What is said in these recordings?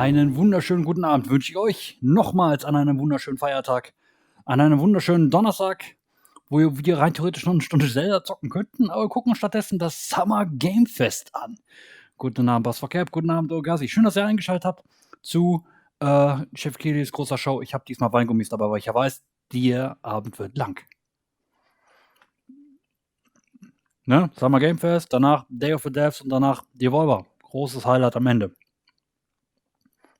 Einen wunderschönen guten Abend wünsche ich euch nochmals an einem wunderschönen Feiertag, an einem wunderschönen Donnerstag, wo wir rein theoretisch noch eine Stunde Zelda zocken könnten, aber gucken stattdessen das Summer Game Fest an. Guten Abend, Bass Verkehr, guten Abend, Ogasi. Schön, dass ihr eingeschaltet habt zu Geoff Keighleys großer Show. Ich habe diesmal Weingummis dabei, weil ich ja weiß, der Abend wird lang. Ne? Summer Game Fest, danach Day of the Devs und danach Devolver. Großes Highlight am Ende.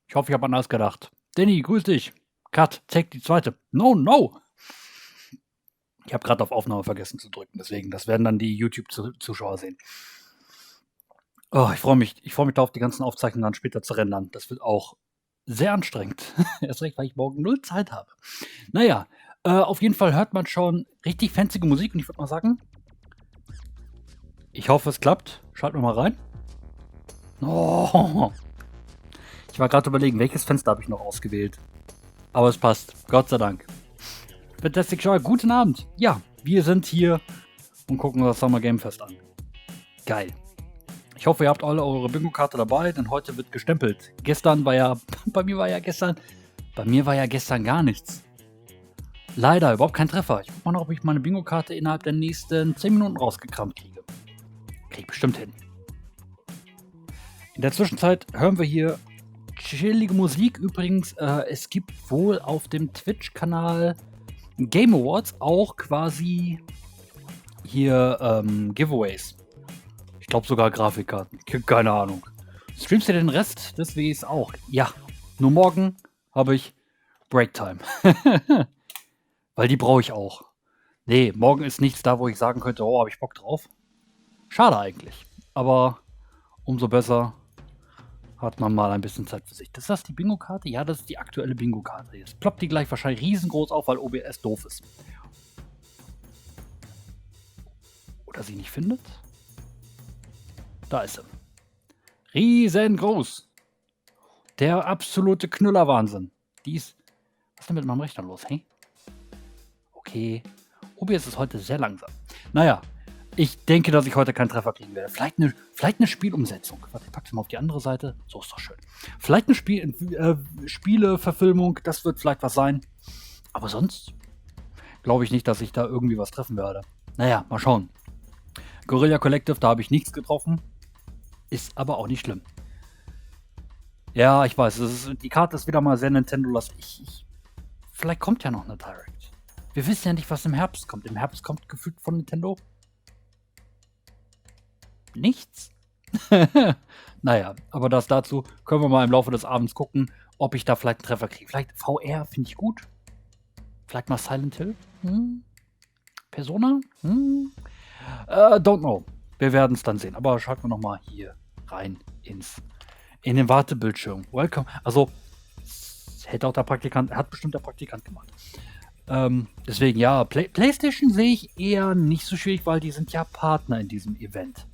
Ich hoffe, ich habe an alles gedacht. Danny, grüß dich. Cut, take die zweite. No. Ich habe gerade auf Aufnahme vergessen zu drücken, deswegen, das werden dann die YouTube-Zuschauer sehen. Oh, ich freue mich darauf, die ganzen Aufzeichnungen dann später zu rendern. Das wird auch sehr anstrengend. Erst recht, weil ich morgen 0 Zeit habe. Naja, auf jeden Fall hört man schon richtig fancy Musik und ich würde mal sagen, ich hoffe, es klappt. Schalten wir mal rein. Oh. Ich war gerade überlegen, welches Fenster habe ich noch ausgewählt. Aber es passt. Gott sei Dank. Fantastic Show, guten Abend. Ja, wir sind hier und gucken das Summer Game Fest an. Geil. Ich hoffe, ihr habt alle eure Bingo Karte dabei, denn heute wird gestempelt. Bei mir war ja gestern gar nichts. Leider, überhaupt kein Treffer. Ich guck mal noch, ob ich meine Bingo Karte innerhalb der nächsten 10 Minuten rausgekramt kriege. Krieg bestimmt hin. In der Zwischenzeit hören wir hier chillige Musik. Übrigens, es gibt wohl auf dem Twitch-Kanal Game Awards auch quasi hier Giveaways. Ich glaube sogar Grafikkarten. Keine Ahnung. Streamst du den Rest des Ws auch? Ja. Nur morgen habe ich Breaktime. Weil die brauche ich auch. Nee, morgen ist nichts da, wo ich sagen könnte, oh, habe ich Bock drauf. Schade eigentlich. Aber umso besser hat man mal ein bisschen Zeit für sich. Ist das die Bingo-Karte? Ja, das ist die aktuelle Bingo-Karte. Jetzt ploppt die gleich wahrscheinlich riesengroß auf, weil OBS doof ist. Oder sie nicht findet? Da ist sie. Riesengroß. Der absolute Knüllerwahnsinn. Was ist denn mit meinem Rechner los, hey? Okay. OBS ist heute sehr langsam. Naja. Ich denke, dass ich heute keinen Treffer kriegen werde. Vielleicht eine Spielumsetzung. Warte, ich packe es mal auf die andere Seite. So ist doch schön. Vielleicht eine Spieleverfilmung. Das wird vielleicht was sein. Aber sonst glaube ich nicht, dass ich da irgendwie was treffen werde. Naja, mal schauen. Guerilla Collective, da habe ich nichts getroffen. Ist aber auch nicht schlimm. Ja, ich weiß. Die Karte ist wieder mal sehr Nintendo-lastig. Vielleicht kommt ja noch eine Direct. Wir wissen ja nicht, was im Herbst kommt. Im Herbst kommt gefühlt von Nintendo nichts. Naja, aber das dazu können wir mal im Laufe des Abends gucken, ob ich da vielleicht einen Treffer kriege. Vielleicht VR finde ich gut. Vielleicht mal Silent Hill. Persona? Don't know. Wir werden es dann sehen. Aber schalten wir nochmal hier rein in den Wartebildschirm. Welcome. Also, hat bestimmt der Praktikant gemacht. Deswegen, ja, PlayStation sehe ich eher nicht so schwierig, weil die sind ja Partner in diesem Event.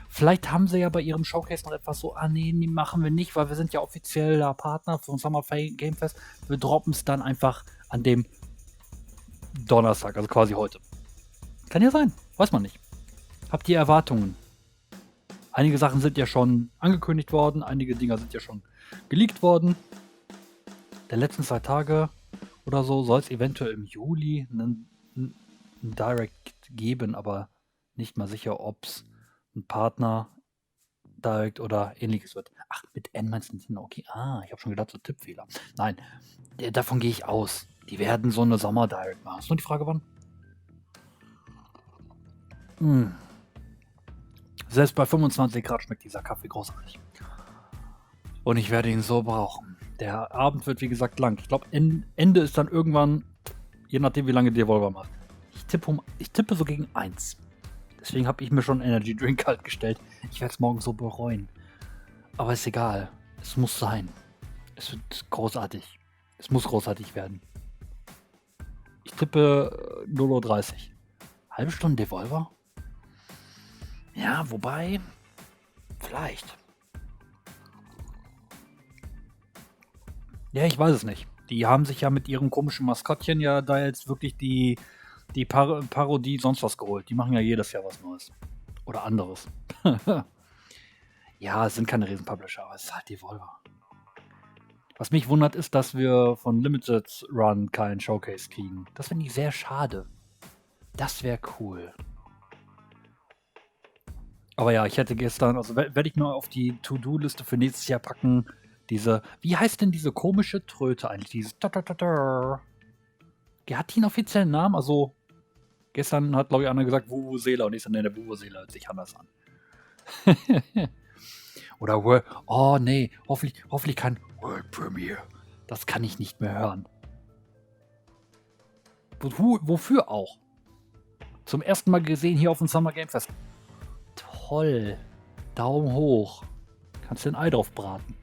Vielleicht haben sie ja bei ihrem Showcase noch etwas so, nee, die machen wir nicht, weil wir sind ja offizieller Partner vom Summer Game Fest. Wir droppen es dann einfach an dem Donnerstag, also quasi heute. Kann ja sein, weiß man nicht. Habt ihr Erwartungen? Einige Sachen sind ja schon angekündigt worden, einige Dinger sind ja schon geleakt worden. Der letzten 2 Tage oder so soll es eventuell im Juli einen Direct geben, aber nicht mal sicher, ob es ein Partner Direct oder ähnliches wird. Ach, mit N meinst du Nintendo? Okay, ich habe schon gedacht, so Tippfehler. Nein, davon gehe ich aus. Die werden so eine Sommer Direct machen. Ist nur die Frage, wann? Selbst bei 25 Grad schmeckt dieser Kaffee großartig. Und ich werde ihn so brauchen. Der Abend wird, wie gesagt, lang. Ich glaube, Ende ist dann irgendwann, je nachdem, wie lange Devolver macht. Ich tippe so gegen 1. Deswegen habe ich mir schon einen Energy Drink kalt gestellt. Ich werde es morgen so bereuen. Aber ist egal. Es muss sein. Es wird großartig. Es muss großartig werden. Ich tippe 0:30 Uhr. Halbe Stunde Devolver? Ja, wobei, vielleicht. Ja, ich weiß es nicht. Die haben sich ja mit ihrem komischen Maskottchen ja da jetzt wirklich die Parodie sonst was geholt. Die machen ja jedes Jahr was Neues. Oder anderes. Ja, es sind keine Riesen-Publisher, aber es ist halt Devolver. Was mich wundert, ist, dass wir von Limited Run keinen Showcase kriegen. Das finde ich sehr schade. Das wäre cool. Aber ja, ich hätte gestern, also werde ich mir auf die To-Do-Liste für nächstes Jahr packen, wie heißt denn diese komische Tröte eigentlich? Dieses Hat die einen offiziellen Namen? Also, gestern hat, glaube ich, einer gesagt Vuvuzela und ich so, ne, der Vuvuzela hört sich anders an. Oder oh nee, hoffentlich kein World Premiere. Das kann ich nicht mehr hören. Wofür auch? Zum ersten Mal gesehen hier auf dem Summer Game Fest. Toll. Daumen hoch. Kannst du ein Ei drauf braten.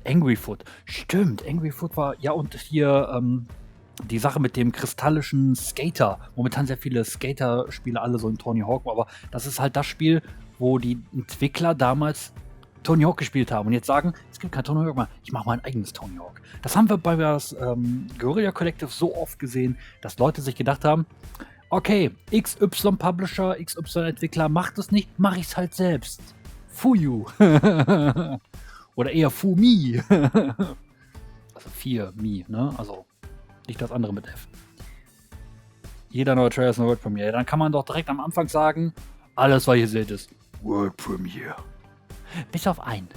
Angry Foot. Stimmt, Angry Foot war, ja, und hier die Sache mit dem kristallischen Skater. Momentan sehr viele Skater-Spiele, alle so in Tony Hawk, aber das ist halt das Spiel, wo die Entwickler damals Tony Hawk gespielt haben und jetzt sagen, es gibt kein Tony Hawk mehr, ich mache mein eigenes Tony Hawk. Das haben wir bei das Guerilla Collective so oft gesehen, dass Leute sich gedacht haben, okay, XY Publisher, XY Entwickler macht es nicht, mache ich es halt selbst. Fu you. Oder eher Fu me. Also 4 me, ne? Also nicht das andere mit F. Jeder neue Trailer ist eine World Premiere. Dann kann man doch direkt am Anfang sagen, alles, was ihr seht, ist World Premiere. Bis auf einen.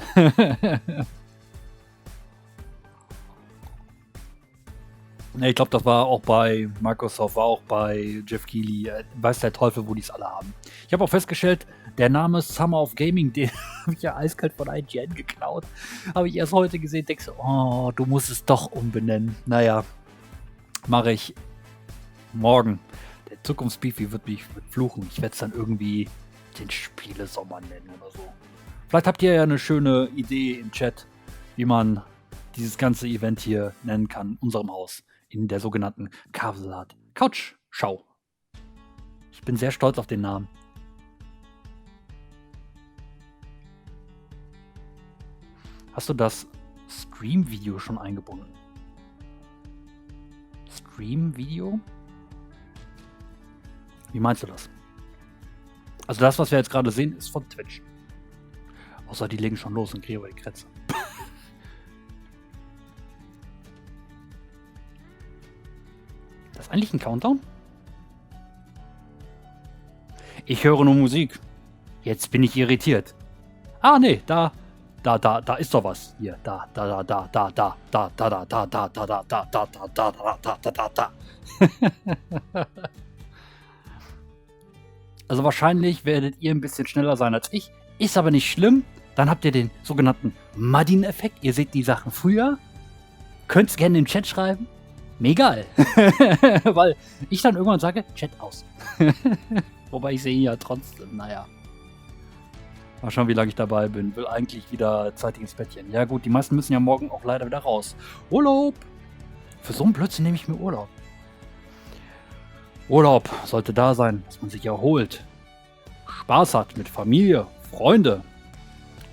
Ich glaube, das war auch bei Microsoft, war auch bei Geoff Keighley. Weiß der Teufel, wo die es alle haben. Ich habe auch festgestellt, der Name Summer of Gaming, den habe ich ja eiskalt von IGN geklaut. Habe ich erst heute gesehen, denkst du, oh, du musst es doch umbenennen. Naja, mache ich morgen. Der Zukunftsbifi wird mich fluchen. Ich werde es dann irgendwie den Spielesommer nennen oder so. Vielleicht habt ihr ja eine schöne Idee im Chat, wie man dieses ganze Event hier nennen kann in unserem Haus. In der sogenannten Couchschau. Ich bin sehr stolz auf den Namen. Hast du das Stream-Video schon eingebunden? Stream-Video? Wie meinst du das? Also das, was wir jetzt gerade sehen, ist von Twitch. Außer die legen schon los und kriegen über die Kretze. Das ist eigentlich ein Countdown? Ich höre nur Musik. Jetzt bin ich irritiert. Ah, nee, da ist doch was. Hier, da. Also wahrscheinlich werdet ihr ein bisschen schneller sein als ich. Ist aber nicht schlimm. Dann habt ihr den sogenannten Muddin-Effekt. Ihr seht die Sachen früher. Könnt es gerne im Chat schreiben. Mir egal. Weil ich dann irgendwann sage, Chat aus. Wobei ich sehe ja trotzdem, naja. Mal schauen, wie lange ich dabei bin. Will eigentlich wieder zeitig ins Bettchen. Ja gut, die meisten müssen ja morgen auch leider wieder raus. Urlaub! Für so einen Blödsinn nehme ich mir Urlaub. Urlaub sollte da sein, dass man sich erholt. Spaß hat mit Familie, Freunde.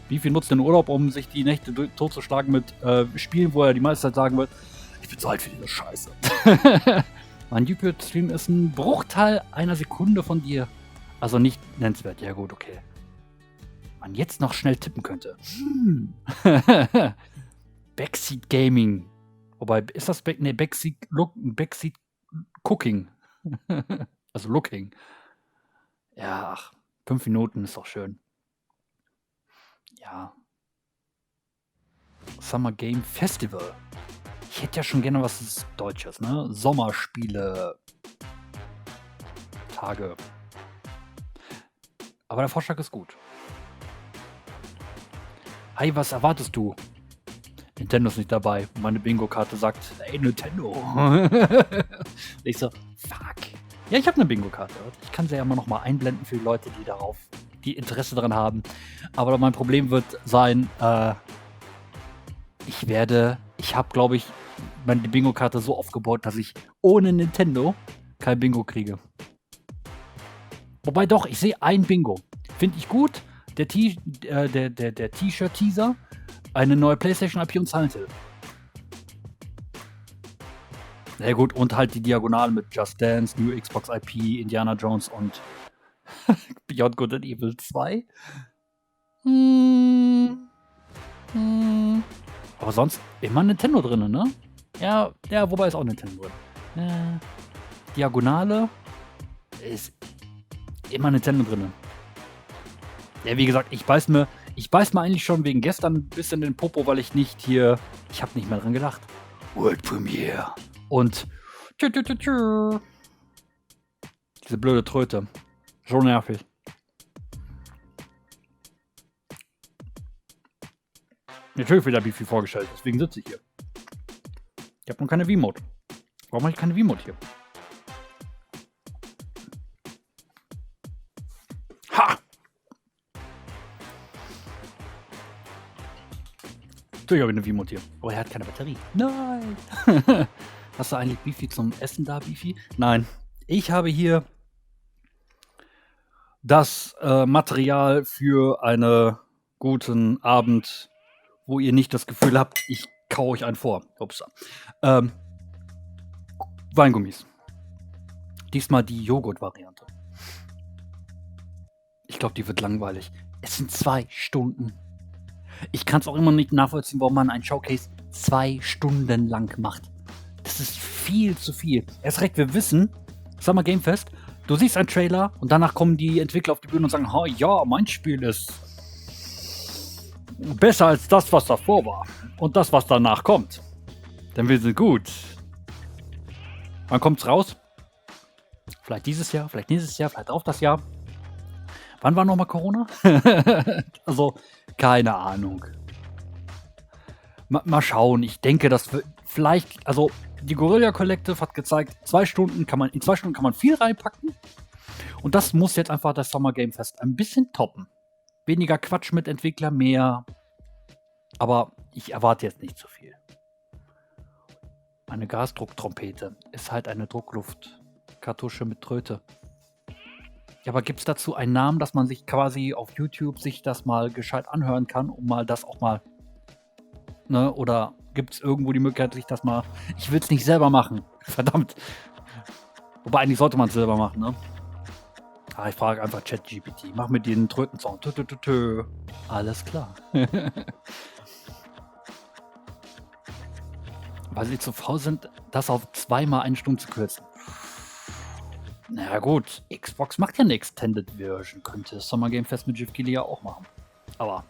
Wie viel nutzt den Urlaub, um sich die Nächte totzuschlagen mit Spielen, wo er die meiste Zeit sagen wird, ich bin zu alt für diese Scheiße. Mein YouTube-Stream ist ein Bruchteil einer Sekunde von dir. Also nicht nennenswert. Ja gut, okay. Man jetzt noch schnell tippen könnte. Backseat Gaming. Wobei, ist das Backseat Cooking. Also Looking. Ja, ach, 5 Minuten ist doch schön. Ja. Summer Game Festival. Ich hätte ja schon gerne was Deutsches, ne? Sommerspiele. Tage. Aber der Vorschlag ist gut. Hey, was erwartest du? Nintendo ist nicht dabei. Meine Bingo Karte sagt, ey, Nintendo. Ich so, fuck. Ja, ich habe eine Bingo Karte. Ich kann sie ja immer noch mal einblenden für die Leute, die Interesse daran haben. Aber mein Problem wird sein, ich habe, glaube ich, meine Bingo Karte so aufgebaut, dass ich ohne Nintendo kein Bingo kriege. Wobei doch, ich sehe ein Bingo. Finde ich gut. Der T-Shirt-Teaser, eine neue PlayStation-IP und Silent Hill. Na gut, und halt die Diagonalen mit Just Dance, New Xbox IP, Indiana Jones und Beyond Good and Evil 2. Aber sonst immer Nintendo drin, ne? Ja, wobei ist auch Nintendo drin. Diagonale ist immer Nintendo drin. Ja, wie gesagt, ich beiß mir eigentlich schon wegen gestern ein bisschen den Popo, weil ich habe nicht mehr dran gedacht. World Premiere. Und diese blöde Tröte. Schon nervig. Natürlich wieder Bifi vorgestellt, deswegen sitze ich hier. Ich habe noch keine V-Mode. Warum habe ich keine V-Mode hier? Ha! Natürlich habe ich eine V-Mode hier. Aber er hat keine Batterie. Nein! Hast du eigentlich Bifi zum Essen da, Bifi? Nein. Ich habe hier das Material für einen guten Abend, wo ihr nicht das Gefühl habt, ich kaue euch einen vor. Upsa. Weingummis. Diesmal die Joghurt-Variante. Ich glaube, die wird langweilig. Es sind 2 Stunden. Ich kann es auch immer nicht nachvollziehen, warum man ein Showcase 2 Stunden lang macht. Das ist viel zu viel. Erst recht, wir wissen, Summer Game Fest, du siehst einen Trailer und danach kommen die Entwickler auf die Bühne und sagen, ja, mein Spiel ist besser als das, was davor war. Und das, was danach kommt. Denn wir sind gut. Wann kommt's raus? Vielleicht dieses Jahr, vielleicht nächstes Jahr, vielleicht auch das Jahr. Wann war nochmal Corona? Also, keine Ahnung. Mal schauen. Ich denke, dass wir vielleicht, also die Guerilla Collective hat gezeigt, in 2 Stunden kann man viel reinpacken. Und das muss jetzt einfach das Summer Game Fest ein bisschen toppen. Weniger Quatsch mit Entwickler, mehr. Aber ich erwarte jetzt nicht so viel. Eine Gasdrucktrompete ist halt eine Druckluftkartusche mit Tröte. Ja, aber gibt es dazu einen Namen, dass man sich quasi auf YouTube sich das mal gescheit anhören kann, um mal das auch mal, ne, oder gibt es irgendwo die Möglichkeit, sich das mal, ich will es nicht selber machen, verdammt. Wobei eigentlich sollte man es selber machen, ne? Ah, ich frage einfach ChatGPT, mach mir den Trötensound, alles klar. Weil sie zu faul sind, das auf 2 mal 1 Stunde zu kürzen. Na gut, Xbox macht ja eine Extended Version. Könnte das Summer Game Fest mit Geoff Keighley ja auch machen. Aber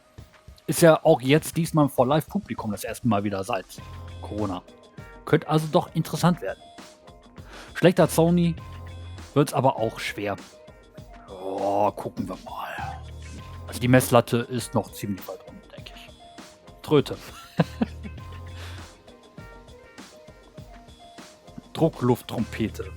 ist ja auch jetzt diesmal vor Live-Publikum das erste Mal wieder seit Corona. Könnte also doch interessant werden. Schlechter als Sony wird es aber auch schwer. Oh, gucken wir mal. Also die Messlatte ist noch ziemlich weit unten, denke ich. Tröte. Drucklufttrompete.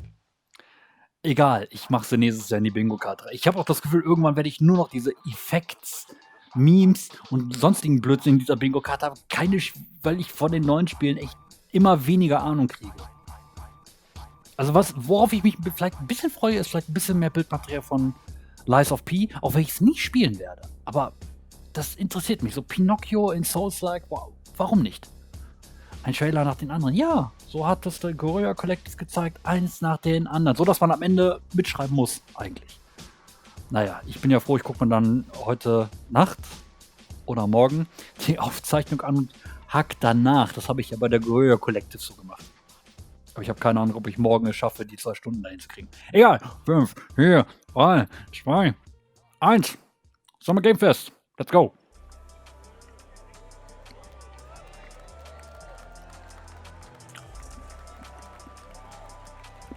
Egal, ich mache sie nächstes Jahr in die Bingo Karte. Ich habe auch das Gefühl, irgendwann werde ich nur noch diese Effekts, Memes und sonstigen Blödsinn in dieser Bingo Karte haben. Weil ich von den neuen Spielen echt immer weniger Ahnung kriege. Also worauf ich mich vielleicht ein bisschen freue, ist vielleicht ein bisschen mehr Bildmaterial von Lies of P, auch wenn ich es nicht spielen werde. Aber das interessiert mich. So Pinocchio in Souls-like, wow, warum nicht? Ein Trailer nach den anderen. Ja, so hat das der Guerilla Collective gezeigt, eins nach den anderen. So, dass man am Ende mitschreiben muss, eigentlich. Naja, ich bin ja froh, ich gucke mir dann heute Nacht oder morgen die Aufzeichnung an und hack danach. Das habe ich ja bei der Guerilla Collective so gemacht. Aber ich habe keine Ahnung, ob ich morgen es schaffe, die 2 Stunden dahin zu kriegen. Egal. 5, 4, 3, 2, 1. Summer Game Fest. Let's go.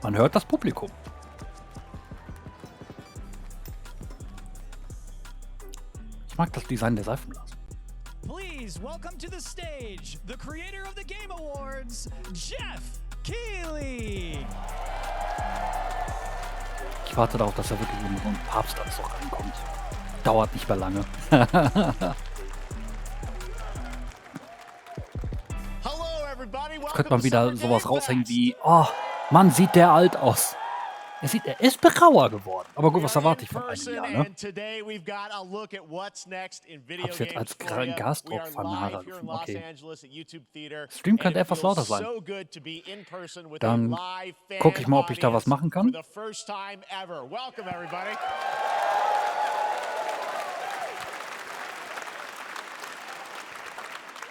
Man hört das Publikum. Ich mag das Design der Seifenglas. Please welcome to the stage the creator of the Game Awards, Geoff Keighley. Ich warte darauf, dass er wirklich in so einen Papstanzug reinkommt. Dauert nicht mehr lange. Jetzt könnte man wieder sowas raushängen wie, oh, Mann, sieht der alt aus. Er ist berauer geworden. Aber gut, was erwarte ich von einem Jahr, ne? Hab's jetzt als Gasdruckfanharer gefunden. Okay. Stream könnte etwas lauter sein. Dann gucke ich mal, ob ich da was machen kann.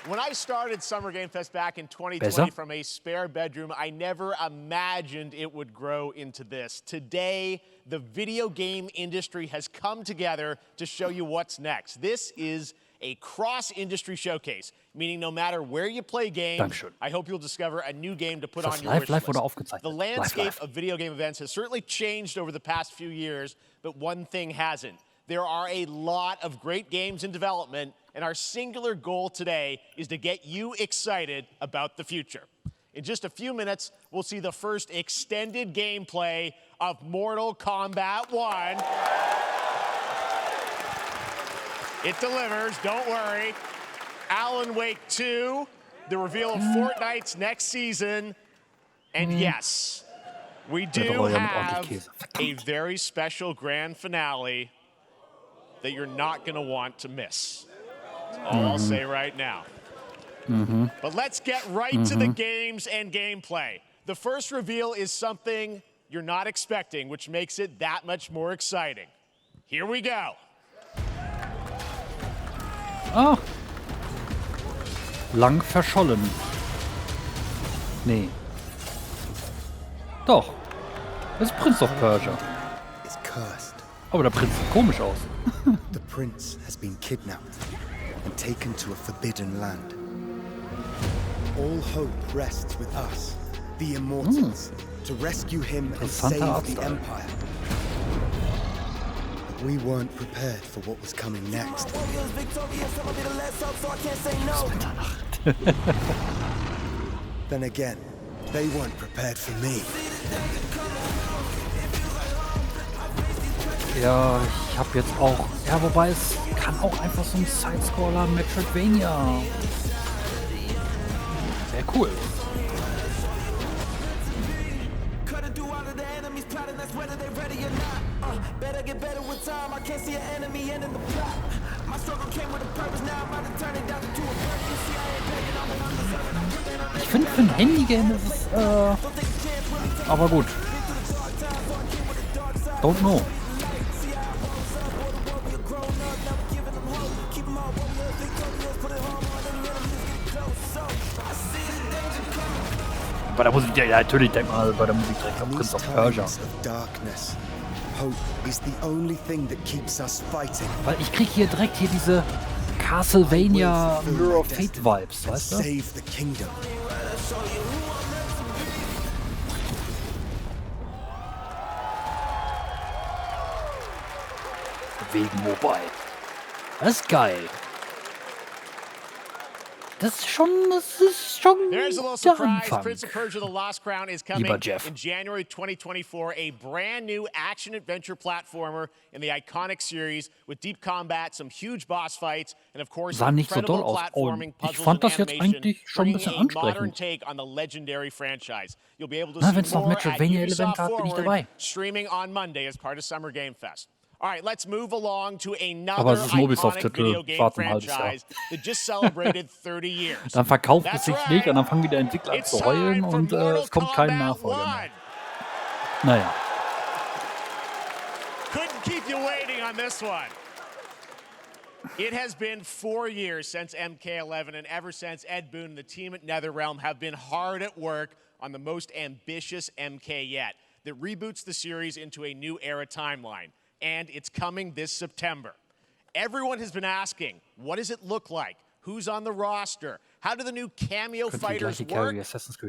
When I started Summer Game Fest back in 2020 from a spare bedroom, I never imagined it would grow into this. Today, the video game industry has come together to show you what's next. This is a cross-industry showcase, meaning no matter where you play games, Dankeschön. I hope you'll discover a new game to put Das on your live, wish live list. oder aufgezeichnet? The landscape Live. of video game events has certainly changed over the past few years, but one thing hasn't. There are a lot of great games in development, and our singular goal today is to get you excited about the future. In just a few minutes, we'll see the first extended gameplay of Mortal Kombat 1. It delivers, don't worry. Alan Wake 2, the reveal of Fortnite's next season, and yes, we do have a very special grand finale that you're not going to want to miss. That's all I'll say right now. But let's get right to the games and gameplay. The first reveal is something you're not expecting, which makes it that much more exciting. Here we go. Ah. Lang verschollen. Nee. Doch. Das ist Prince of Persia. Is cursed. Aber der Prinz sieht komisch aus. The prince has been kidnapped and taken to a forbidden land. All hope rests with us, the immortals, to rescue him and save the empire. But we weren't prepared for what was coming next. Then again, they weren't prepared for me. Ja, ich hab jetzt auch... Ja, wobei es kann auch einfach so ein Sidescroller Metroidvania. Sehr cool. Ich finde, für ein Handygame ist es... aber gut. Don't know. Bei der Musik, ja, natürlich, denk mal bei der Musik direkt an Prince of Persia. Weil ich krieg hier direkt diese Castlevania Mirror of Fate Vibes, weißt du? Wegen Mobile. Das ist geil. Das ist schon There's a little der surprise. Anfang. Prince of Persia: The Lost Crown is coming Lieber Geoff. in January 2024. A brand new action-adventure platformer in the iconic series with deep combat, some huge boss fights, and of course, Sah nicht so doll incredible aus. platforming, Ich puzzles, fand and das jetzt animation, eigentlich schon ein bisschen bringing a modern ansprechend. take on the legendary franchise. You'll be able to Na, see wenn's noch more at Metroidvania-Elemente Ubisoft hat, bin ich Forward, dabei. streaming on Monday as part of Summer Game Fest. All right, let's move along to another Aber es ist ein iconic Ubisoft-Titel. video game Warte ein halbes Jahr. franchise that just celebrated 30 years. Dann verkauft es That's sich right. nicht und dann fangen wieder Entwickler an It's zu heulen time for und Mortal es kommt kein Kombat Nachfolger 1. mehr. Naja. Couldn't keep you waiting on this one. It has been 4 years since MK11, and ever since, Ed Boon and the team at NetherRealm have been hard at work on the most ambitious MK yet that reboots the series into a new era timeline. And it's coming this September. Everyone has been asking, what does it look like? Who's on the roster? How do the new cameo fighters work?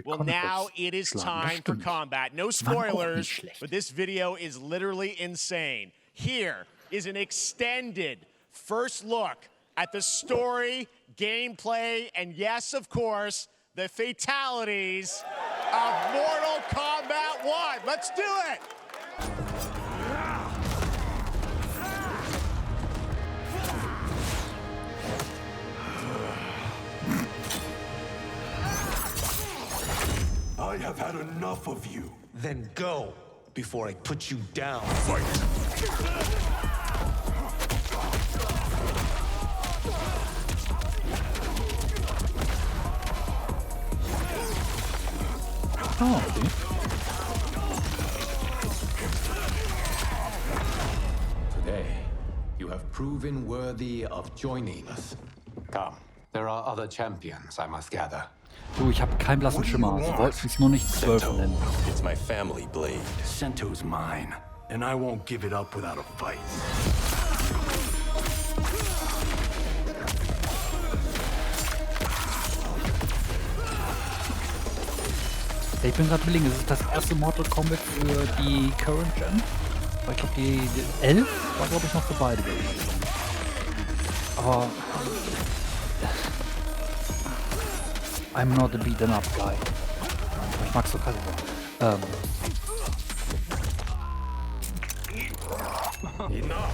Well, now it is time for combat. No spoilers, but this video is literally insane. Here is an extended first look at the story, gameplay, and yes, of course, the fatalities of Mortal Kombat 1. Let's do it! I have had enough of you. Then go before I put you down. Fight! Oh, okay. Today, you have proven worthy of joining us. Come, There are other champions, I must gather. Du, ich habe keinen blassen Schimmer. Sie wollten es nur nicht 12 nennen. It's my family blade. Sento's mine, and I won't give it up without a fight. Ich bin gerade überlegen, es ist das erste Mortal Kombat für die Current Gen. Aber ich glaube, die 11 war, glaube ich, noch für beide. Aber I'm not a beaten up guy. Aber ich mag so Kaliber. Enough.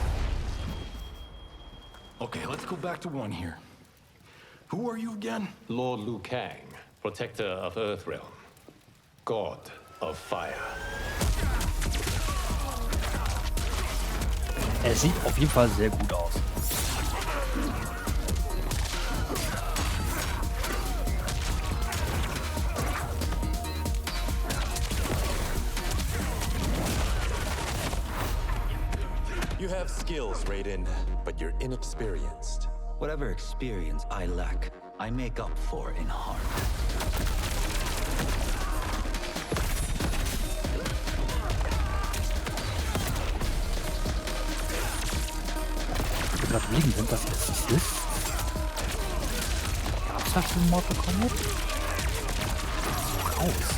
Okay, let's go back to one here. Who are you again? Lord Liu Kang, protector of Earthrealm, god of fire. Er sieht auf jeden Fall sehr gut aus. You have skills, Raiden, but you're inexperienced. Whatever experience I lack, I make up for in heart. Ich bin gerade überlegen, sind das jetzt ist? Gab's das in Mortal Kombat? So raus.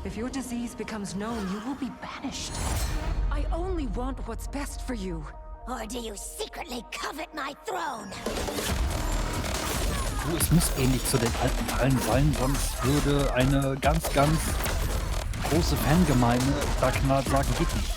If your disease becomes known, you will be banished. I only want what's best for you. Or do you secretly covet my throne? Du, es muss ähnlich zu den alten Teilen sein, sonst würde eine ganz, ganz große Fangemeinde da knallt sagen, geht nicht.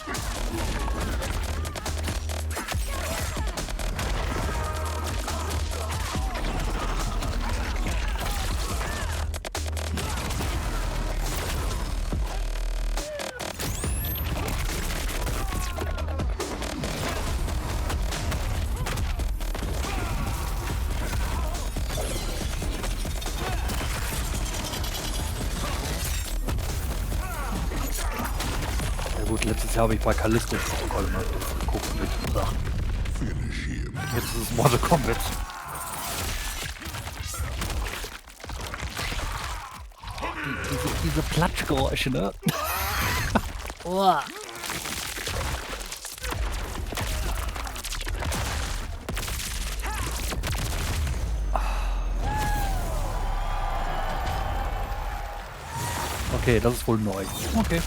Letztes Jahr habe ich bei Callisto Protokoll mal geguckt mit Sachen. Jetzt ist es Mortal Kombat. Diese Platschgeräusche, ne? Oh. Okay, das ist wohl neu. Okay.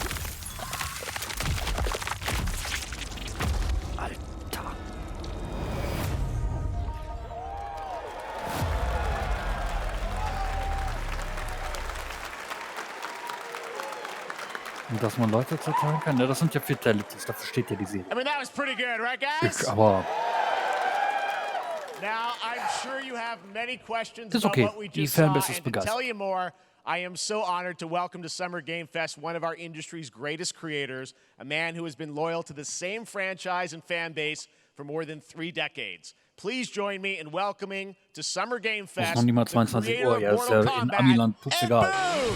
Dass man Leute zerteilen kann? Ja, das sind ja Fatalities, dafür steht ja die Serie. I mean, that was pretty good, right, guys? Aber Now, I'm sure you have many questions ist about okay. what we Die just saw, Fanbase and ist to tell begeistert. you more, I am so honored to welcome to Summer Game Fest one of our industry's greatest creators, a man who has been loyal to the same franchise and fan base for more than 3 decades. Please join me in welcoming to Summer Game Muss Fest noch niemals the 22 creator Uhr. of Ja, ist ja Mortal in Kombat, Amiland pups Ed egal. Boon.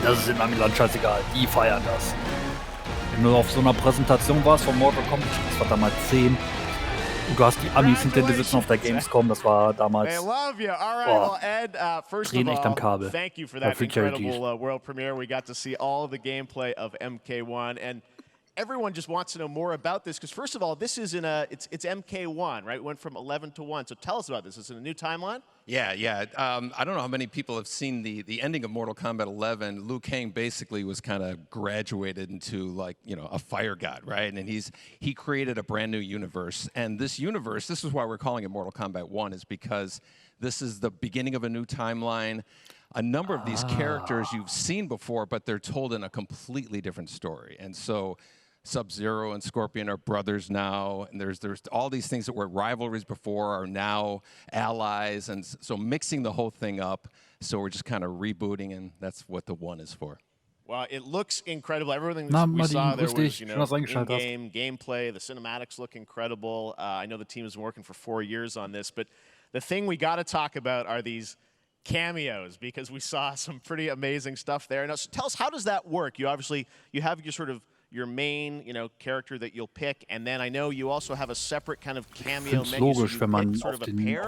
Das ist in Amiland scheißegal. Die feiern das. Wenn du auf so einer Präsentation warst von Mortal Kombat, das war damals 10. Und du hast die Amis hinter dir sitzen auf der Gamescom, das war damals. They love you. All right, well, Ed, first of drehen echt am Kabel. all, thank you for Bei that Free Charities. incredible world premiere. We got to see all of the gameplay of MK1, and everyone just wants to know more about this, because first of all, this is it's MK1, right? It went from 11 to 1, so tell us about this. Is it a new timeline? Yeah. I don't know how many people have seen the ending of Mortal Kombat 11. Liu Kang basically was kind of graduated into, like, you know, a fire god, right? And he created a brand new universe. And this universe, this is why we're calling it Mortal Kombat 1, is because this is the beginning of a new timeline. A number of these characters you've seen before, but they're told in a completely different story. And so Sub-Zero and Scorpion are brothers now, and there's all these things that were rivalries before are now allies, and so mixing the whole thing up. So we're just kind of rebooting, and that's what the 1 is for. Well, it looks incredible. Everything Na, we saw Martin, there grüß was, dich. you Schön, know, dass du eingeschaltet hast. in-game gameplay. The cinematics look incredible. I know the team has been working for 4 years on this, but the thing we got to talk about are these cameos, because we saw some pretty amazing stuff there. Now, so tell us, how does that work? You obviously, you have your sort of your main, character that you'll pick, and then I know you also have a separate kind of cameo Find's menu. logisch, wenn man auf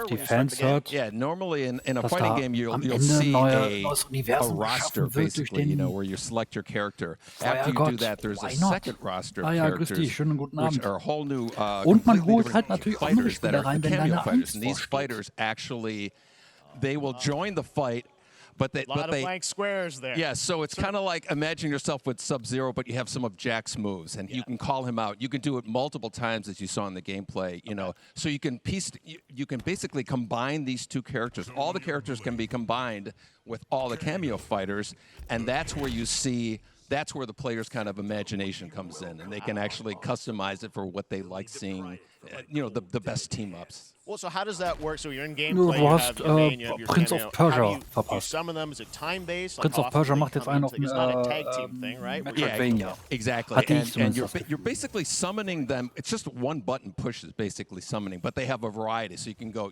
die Fans hört, Yeah, normally in a dass fighting da game you'll am Ende see neues a Universum roster geschaffen wird durch basically, den where you select your character. After you do Feuergott. that, there's a Why not? second roster Ah of ja, grüß characters, dich, schönen guten which Abend. are a whole new, Und man completely holt different halt natürlich andere fighters that Spieler are rein, wenn cameo deine fighters. Angst And these vorsteht. fighters actually, they will join the fight, but they, A lot of blank squares there. yeah, so it's kind of like imagine yourself with Sub-Zero, but you have some of Jack's moves, and you can call him out. You can do it multiple times, as you saw in the gameplay. So you can you can basically combine these two characters. All the characters can be combined with all the cameo fighters, and that's where you see. That's where the player's kind of imagination comes in, and they can actually customize it for what they like seeing. The best team ups. Well, so how does that work? So you're in Du gameplay, you hast have your main, you have your Prince cameo. of How do Persia you verpasst. summon them? Is it time-based? Prince of Persia macht jetzt einen auf It's not a tag team thing, right? Metroidvania. Exactly. Hatte ich And zumindest you're, das Gefühl. you're basically summoning them. It's just one button push is basically summoning, but they have a variety. So you can go,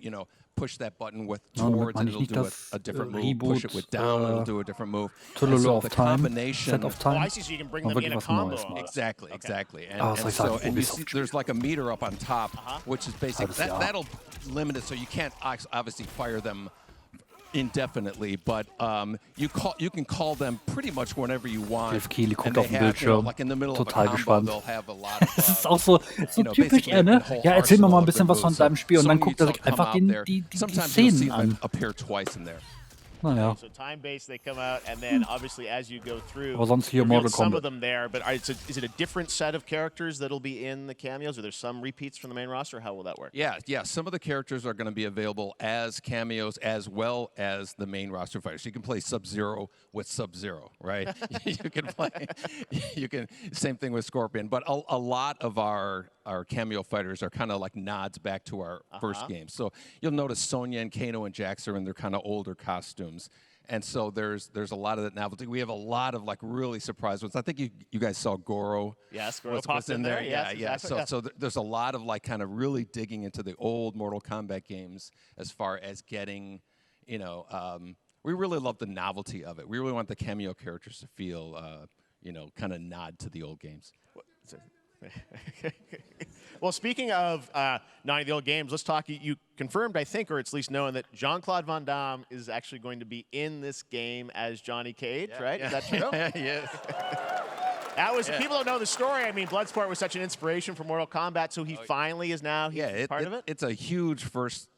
push that button with damit towards meine and ich it'll nicht do das a different move. Reboot, Push it with down, it'll do a different move. And Tululu so of the Time, combination. Set of Oh, Time. I see. So you can bring War them in wirklich a was combo. Neues mal. Exactly. And, Ah, and soll ich so sagen, and you Ubisoft see, spielt. there's like a meter up on top, which is basically Halbes Jahr. that'll limit it, so you can't obviously fire them indefinitely, but you can call them pretty much whenever you want. Geoff Keighley And guckt they auf den have, Bildschirm, like in the middle of a total combo, gespannt. they'll have a lot of, Das ist auch so typisch basically er, ne? a whole Ja, erzähl mir mal ein arsenal of bisschen good was von moves. deinem Spiel und Some dann guckt er units sich will come einfach out there. die Sometimes you'll see Szenen an. them appear twice in there. Naja. So time-based, they come out, and then obviously as you go through, Aber sonst hier you reveal Mortal some Kombat. of them there. But is it a different set of characters that'll be in the cameos? Are there some repeats from the main roster? How will that work? Yeah. Some of the characters are going to be available as cameos as well as the main roster fighters. You can play Sub-Zero with Sub-Zero, right? Same thing with Scorpion. But a lot of our cameo fighters are kind of like nods back to our first game. So you'll notice Sonya and Kano and Jax are in their kind of older costumes. And so there's a lot of that novelty. We have a lot of like really surprise ones. I think you guys saw Goro. Yes, Goro was popped in there. Yeah. Yes, exactly. So there's a lot of like kind of really digging into the old Mortal Kombat games as far as getting, we really love the novelty of it. We really want the cameo characters to feel, kind of nod to the old games. Well, speaking of not the old games, let's talk. You confirmed, I think, or at least known, that Jean-Claude Van Damme is actually going to be in this game as Johnny Cage, right? Is that true? Yes. That was, people don't know the story. I mean, Bloodsport was such an inspiration for Mortal Kombat, so he finally is now part of it? It's a huge first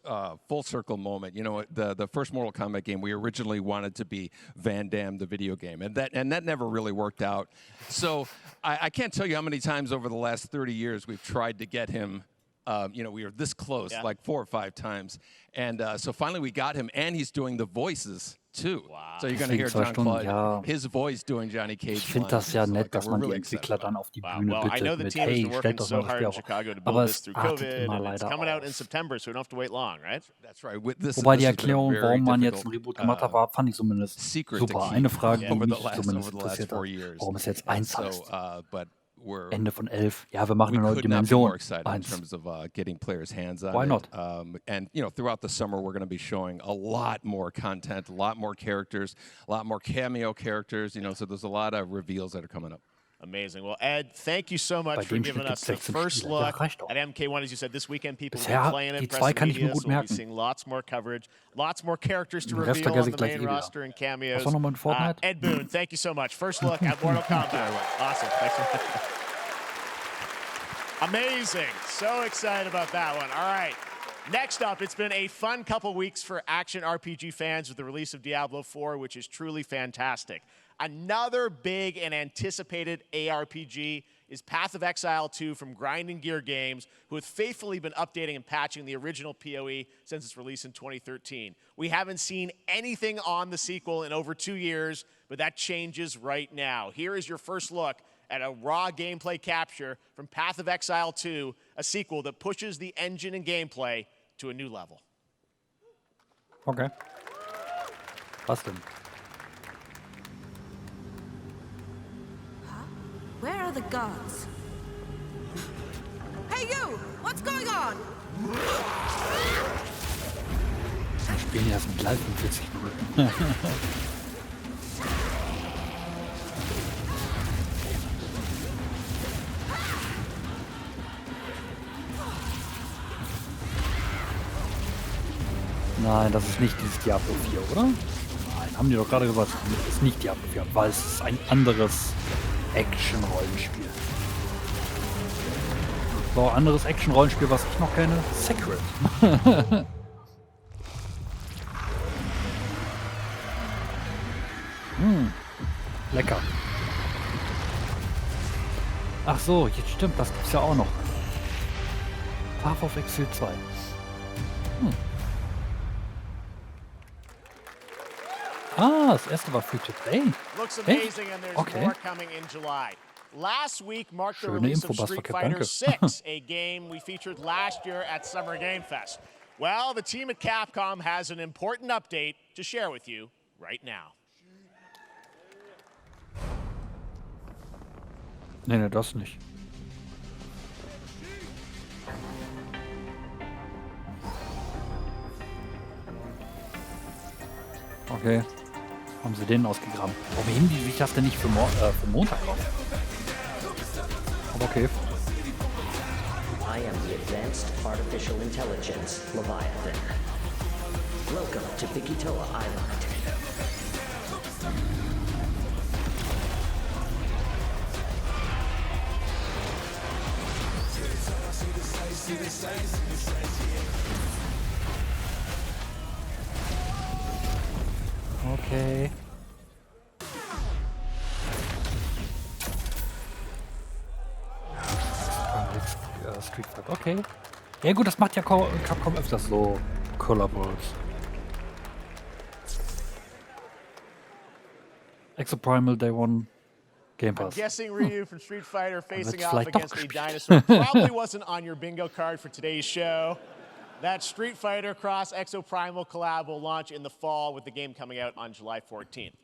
full circle moment. The first Mortal Kombat game, we originally wanted to be Van Damme, the video game, and that never really worked out. So I can't tell you how many times over the last 30 years we've tried to get him. We were this close, like 4 or 5 times. And so finally we got him, and he's doing the voices too. Wow. So you're going to hear Deswegen 2 Stunden, Jean-Claude, his voice doing Johnny Cage. Ich finde das ja nett, dass we're man die really excited Entwickler about dann auf die Wow. Bühne Well, I know bittet the mit, team has hey, been stellt working doch so mal das hard Spiel in auf. Chicago to Aber build this es through artet COVID, immer and it's leider coming out in aus. September, so we don't have to wait long, right? That's right. This Wobei die has been a Erklärung, very warum man jetzt ein difficult, Reboot gemacht hat, war, fand ich zumindest secret to super. keep Eine Frage, die over the mich last zumindest 4 interessiert hat, years. warum es jetzt And 1 so, heißt. but we're Ende von 11. Ja, wir machen we eine neue could not be more Dimension. excited in 1. terms of getting players' hands on Why it. not? And throughout the summer, we're going to be showing a lot more content, a lot more characters, a lot more cameo characters. So there's a lot of reveals that are coming up. Amazing. Well, Ed, thank you so much Bei for dem giving Spiel us gibt's the 16 first Spiele. Ja, look reicht doch. at MK1. As you said, this weekend people will Bisher, be playing die it. 2 Press kann ich mir media, gut so we'll be merken. seeing lots more coverage, lots more characters to Den Rest reveal vergesse on ich the gleich main wieder. roster and cameos. Was war nochmal in Fortnite? Ed Boon, thank you so much. First look at Mortal Kombat. Awesome. Thanks so much. Amazing. So excited about that one. All right. Next up, it's been a fun couple weeks for action RPG fans with the release of Diablo 4, which is truly fantastic. Another big and anticipated ARPG is Path of Exile 2 from Grinding Gear Games, who have faithfully been updating and patching the original PoE since its release in 2013. We haven't seen anything on the sequel in over 2 years, but that changes right now. Here is your first look at a raw gameplay capture from Path of Exile 2, a sequel that pushes the engine and gameplay to a new level. Okay. Was denn? Where are the guards? Hey you! What's going on? Weniger sind gleich 45 Minuten. Nein, das ist nicht dieses Diablo 4, oder? Nein, haben die doch gerade gesagt, das ist nicht Diablo 4, weil es ist ein anderes Action-Rollenspiel. So, anderes Action-Rollenspiel, was ich noch kenne, Secret. Lecker. Ach so, jetzt stimmt, das gibt's ja auch noch. Path of Exile 2. Ah, das erste war Free-to-Play. Looks amazing, and there's more coming in July. Last week marked the release of Street Fighter 6, a game we featured last year at Summer Game Fest. Well, the team at Capcom has an important update to share with you right now. Nee, das nicht. Okay. Haben sie den ausgegraben. Warum heben die sich das denn nicht für Montag auf? Aber okay. I am the Advanced Artificial Intelligence, Leviathan. Welcome to Bikitoa Island. Okay. Street Fighter, okay. Ja gut, das macht ja Capcom öfters so Collabos. Exoprimal Day One Game Pass. I'm guessing Ryu from Street Fighter facing off against a dinosaur probably wasn't on your bingo card for today's show. That Street Fighter Cross Exoprimal collab will launch in the fall with the game coming out on July 14th.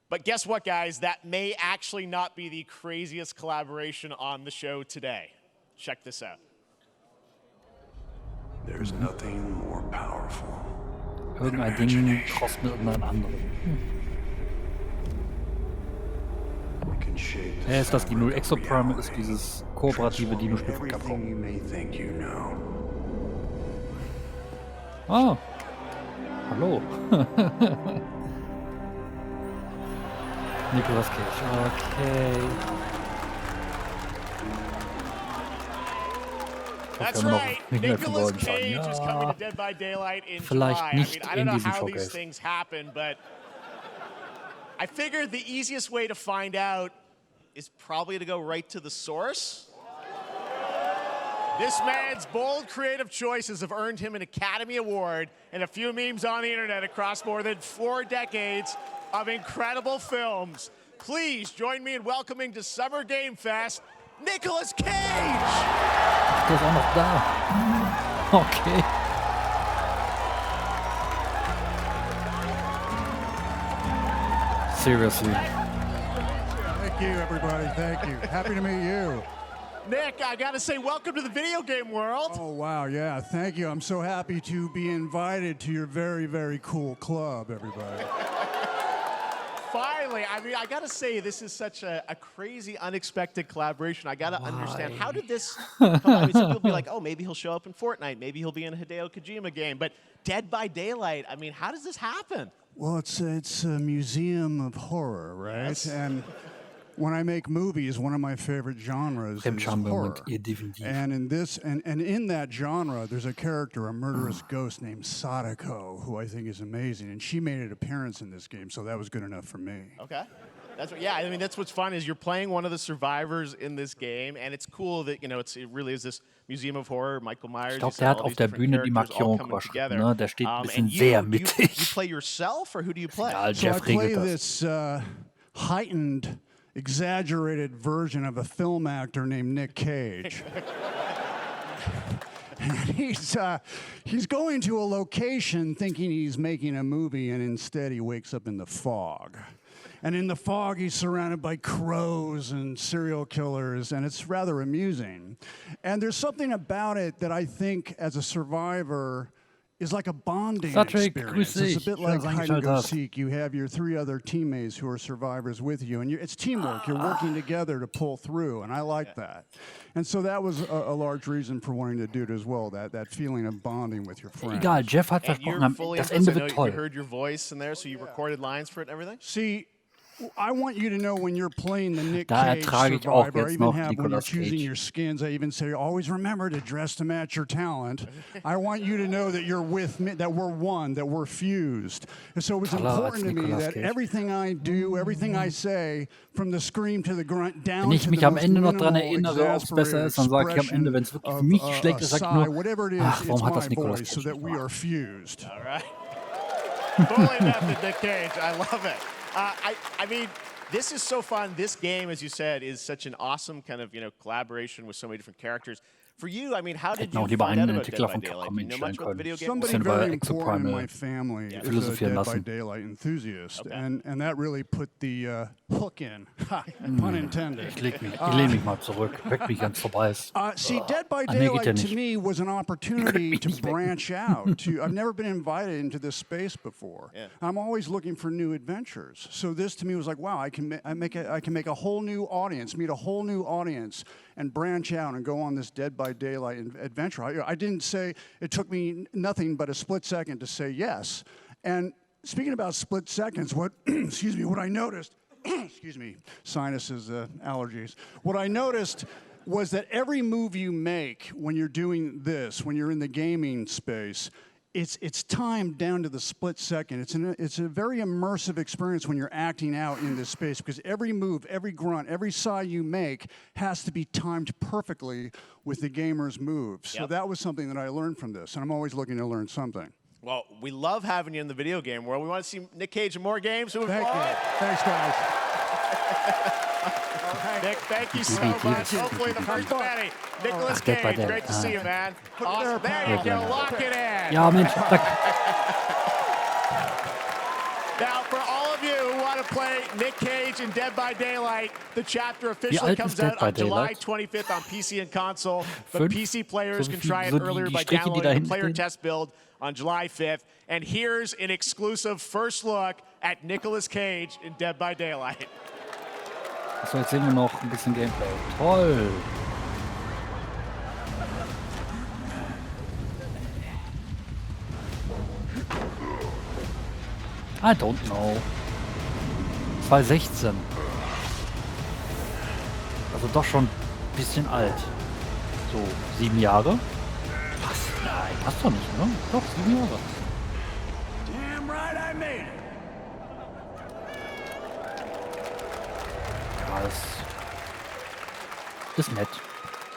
But guess what, guys? That may actually not be the craziest collaboration on the show today. Check this out. There's nothing more powerful. Irgendein Ding kostet mit irgendeinem anderen. Ist das Dino Exoprimal, ist dieses kooperative Dino-Spiel von Capcom. Ah. Hallo. Nicolas Cage. Okay. That's right. Nicolas Cage is coming to Dead by Daylight in July. I mean, I don't know how these things happen, but I figured the easiest way to find out is probably to go right to the source. This man's bold creative choices have earned him an Academy Award and a few memes on the internet across more than 4 decades of incredible films. Please join me in welcoming to Summer Game Fest, Nicolas Cage! Der ist auch noch da. Okay. Seriously. Thank you, everybody. Thank you. Happy to meet you. Nick, I gotta say, welcome to the video game world. Oh, wow, yeah, thank you. I'm so happy to be invited to your very, very cool club, everybody. Finally, I mean, I gotta say, this is such a crazy, unexpected collaboration. I gotta understand, how did this come out? I mean, some people be like, oh, maybe he'll show up in Fortnite, maybe he'll be in a Hideo Kojima game, but Dead by Daylight, I mean, how does this happen? Well, it's a museum of horror, right? Yes. And when I make movies, one of my favorite genres is horror. And in this, and in that genre, there's a character, a murderous ghost named Sadako, who I think is amazing. And she made an appearance in this game, so that was good enough for me. Okay. That's what, yeah, I mean, that's what's fun is you're playing one of the survivors in this game, and it's cool that, you know, it really is this Museum of Horror, Michael Myers. Ich glaube, der hat auf der Bühne die Markierung überschritten, ne? Der steht ein bisschen sehr mittig. You play yourself, or who do you play? Ja, So I play this heightened, exaggerated version of a film actor named Nick Cage. And he's going to a location thinking he's making a movie, and instead he wakes up in the fog. And in the fog, he's surrounded by crows and serial killers, and it's rather amusing. And there's something about it that I think, as a survivor, is like a bonding Star Trek, experience. grüß dich. It's a bit Schön, like dass du hide and eingeschaltet go hast. seek. You have your 3 other teammates who are survivors with you, and it's teamwork. You're working together to pull through, and I like that. And so that was a large reason for wanting to do it as well. That feeling of bonding with your friends. Egal, Jeff hat And versprochen, you're fully das into Ende this. I wird know you toll. heard your voice in there, so you recorded lines for it and everything? See, I want you to know when you're playing the Nick Da Cage ertrage ich auch Survivor, I jetzt even noch have when you're Nicolas choosing Cage. your skins, I even say, always remember to dress to match your talent. I want you to know that you're with me, that we're one, that we're fused. And so it was Toller als important to me Nicolas that Cage. everything I do, everything I say, from the scream to the grunt, down Wenn ich to mich the am most Ende noch dran minimal, erinnere, ob es besser ist, dann sage ich am Ende, exasperated wenn es wirklich für expression mich of schlecht ist, a sage ich sigh, nur, whatever it is, ach, it's warum hat my das Nicolas voice, Cage so that nicht we gemacht? are fused. All right. Fully method, Nick Cage. I love it. I mean, this is so fun. This game, as you said, is such an awesome kind of, collaboration with so many different characters. For you, I mean, how did Hätten auch you lieber find out einen about Dead Entwickler by von Daylight? Capcom Do you know much einstellen about the video können. game? Somebody Bisschen bei very important in Exoprimal my family is a philosophieren Dead by lassen. Daylight enthusiast, Okay. and that really put the hook in. Ha, pun intended. Ich lehne mich mal zurück, weg mich, ganz vorbei ist. See, Dead by An mir geht der Daylight to nicht. me was an opportunity to nicht weg. branch out. I've never been invited into this space before. Yeah. I'm always looking for new adventures. So this to me was like, wow, I can make a whole new audience, meet a whole new audience, and branch out and go on this Dead by Daylight adventure. I didn't say, it took me nothing but a split second to say yes. And speaking about split seconds, what what I noticed, excuse me, sinuses, allergies. What I noticed was that every move you make when you're doing this, when you're in the gaming space, it's timed down to the split second. It's a very immersive experience when you're acting out in this space, because every move, every grunt, every sigh you make has to be timed perfectly with the gamer's moves. So Yep. that was something that I learned from this, and I'm always looking to learn something. Well, we love having you in the video game world. We want to see Nick Cage in more games. Moving Thank forward. you. Thanks, guys. Nick, thank you so much. Hopefully the first of many. Nicolas Ach, Dead by Cage, great to see you, man. Awesome. There you go. Lock it in. Ja, Mensch, da, Now, for all of you who want to play Nick Cage in Dead by Daylight, the chapter officially alt comes ist Dead out by on July Daylight? 25th on PC and console. But 5? PC players So can wie try viel- it so earlier die by Strecke, die da downloading the hinten player stehen? test build on July 5th. And here's an exclusive first look at Nicolas Cage in Dead by Daylight. so, jetzt sehen wir noch ein bisschen Gameplay. Toll! I don't know. 2016. Also doch schon ein bisschen alt. So, 7 Jahre? Was? Nein, passt doch nicht, oder? Doch, 7 Jahre. Damn right I made it. Ja, ist nett.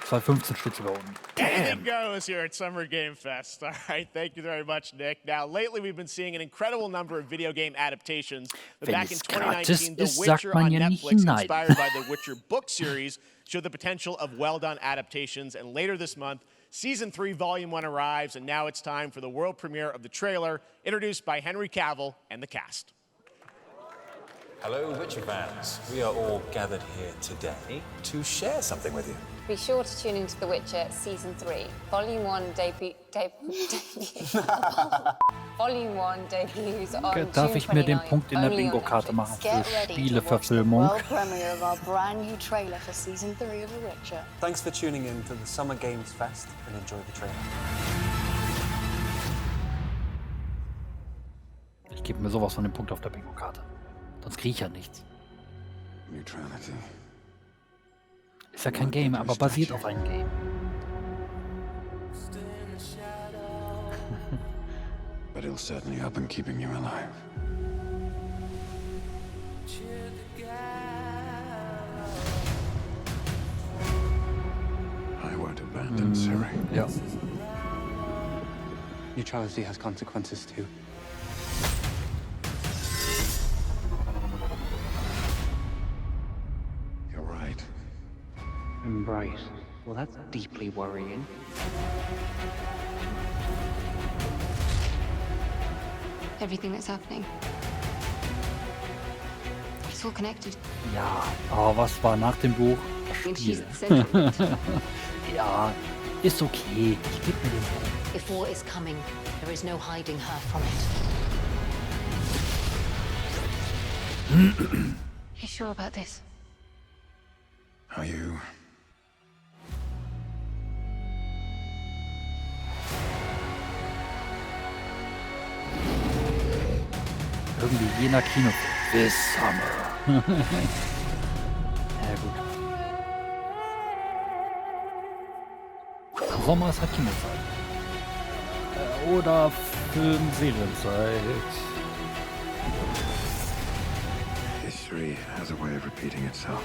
2015 steht sogar unten. Anything goes here at Summer Game Fest. All right, thank you very much, Nick. Now, lately we've been seeing an incredible number of video game adaptations. But Wenn back in es gratis 2019, The ist, sagt Witcher man on ja nicht Netflix, nein. inspired by the Witcher book series, showed the potential of well-done adaptations. And later this month, Season 3, Volume 1 arrives, and now it's time for the world premiere of the trailer, introduced by Henry Cavill and the cast. Hello, Witcher fans. We are all gathered here today to share something with you. Be sure to tune into The Witcher Season 3, Volume 1 Volume 1 debuts on Darf June ich mir den 29th, Punkt in der only on Bingo Karte Netflix. machen Get für ready to watch the Spieleverfilmung? world premiere of our brand new trailer for Season 3 of The Witcher. Thanks for tuning in to the Summer Games Fest and enjoy the trailer. Ich gebe mir sowas von dem Punkt auf der Bingo Karte. Sonst kriege ich ja nichts. Neutrality. Ist ja kein Game, aber basiert auf einem Game. But it'll certainly help in keeping you alive. I won't abandon Ciri. Ja. Neutrality has consequences too. You're right. Embrace. Well, that's deeply worrying. Everything that's happening. It's all connected. Ja, aber was war nach dem Buch? Das And she's Spiel. the center of it. Ja, Ist okay. Ich geb mir den. If war is coming, there is no hiding her from it. You sure about this? Are you? Irgendwie jener Kinofilm. This Summer. Ja, gut. Sommer ist halt Kinozeit. Oder Film-Serienzeit. History has a way of repeating itself.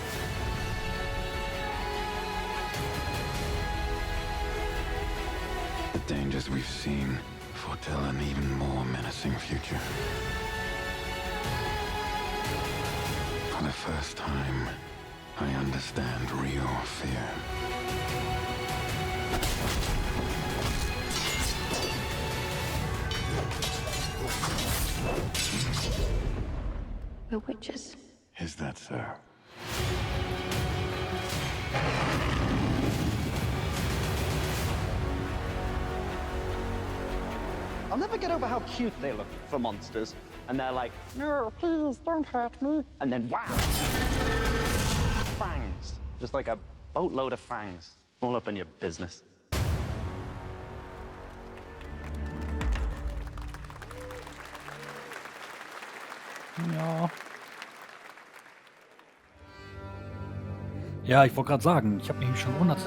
The dangers we've seen foretell an even more menacing future. For the first time, I understand real fear. We're witches. Is that so? I'll never get over how cute they look for monsters. And they're like, no, please, don't hurt me. And then, wow! Fangs. Just like a boatload of fangs. All up in your business. Ja. Ja, ich wollte gerade sagen, ich habe mich schon gewundert,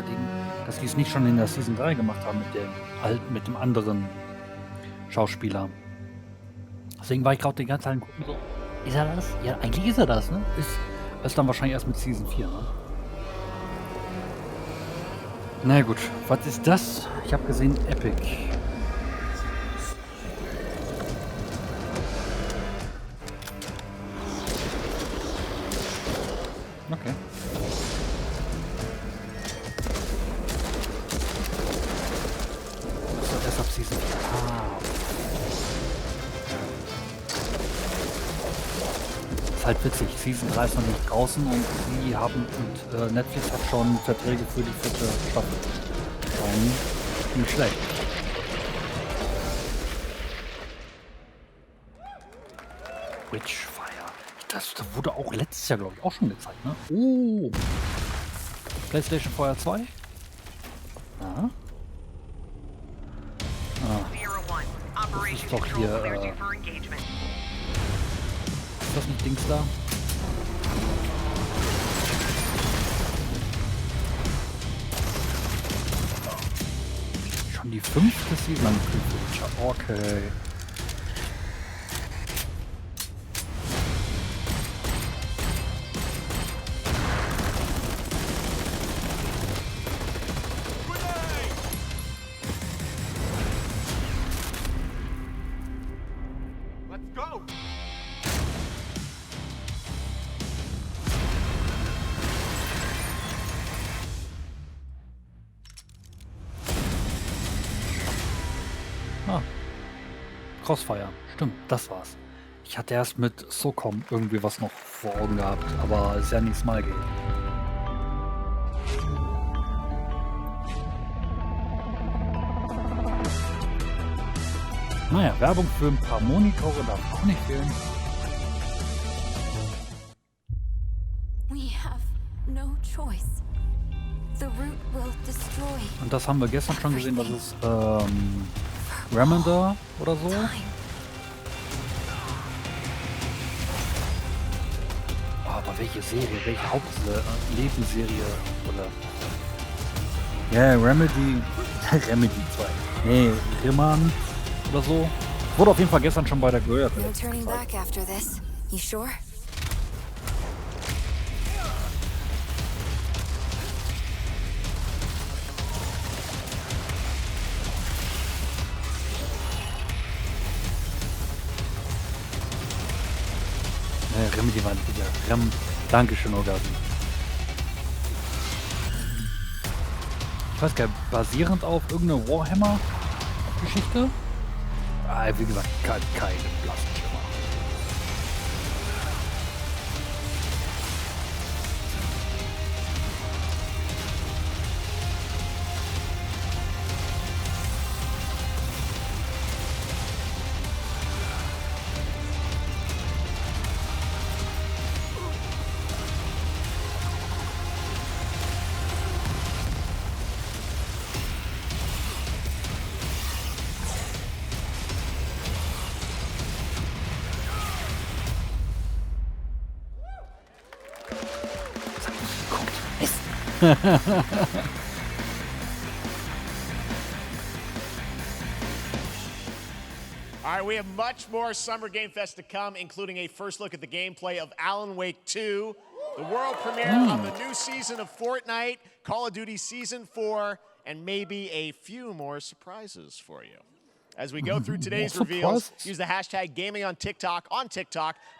dass die es nicht schon in der Season 3 gemacht haben mit dem anderen Schauspieler. Deswegen war ich gerade die ganze Zeit gucken so, ist er das? Ja, eigentlich ist er das, ne? Ist dann wahrscheinlich erst mit Season 4, ne? Na gut, was ist das? Ich habe gesehen, Epic. Okay. So, erst ab Season 4. Ist halt witzig. Season 3 ist noch nicht draußen und sie haben und Netflix hat schon Verträge für die 4. Staffel. Nicht schlecht. Witchfire. Das wurde auch letztes Jahr, glaube ich, auch schon gezeigt, ne? Oh. PlayStation Fire 2? Ah. Das ist doch hier, ist das nicht Dings da? Schon die 5. Season? Okay. Crossfire, stimmt, das war's. Ich hatte erst mit SOCOM irgendwie was noch vor Augen gehabt, aber ist ja nächstes Mal geht. Naja, Werbung für ein paar Monitore darf auch nicht fehlen. We have no choice. The root will destroy. Und das haben wir gestern schon gesehen, das ist Remender oder so. Oh, aber welche Serie, welche Hauptnebenserie oder... Ja, Remedy 2. Nee, Remand oder so. Wurde auf jeden Fall gestern schon bei der gehört. No turning back after this. You sure? Remedy war nicht wieder. Dankeschön, Orgasm. Ich weiß gar nicht, basierend auf irgendeine Warhammer-Geschichte? Wie gesagt, keine blassen Schimmer. All right, we have much more Summer Game Fest to come, including a first look at the gameplay of Alan Wake 2, the world premiere of the new season of Fortnite, Call of Duty Season 4, and maybe a few more surprises for you. As we go through today's reveals, use the hashtag gaming on TikTok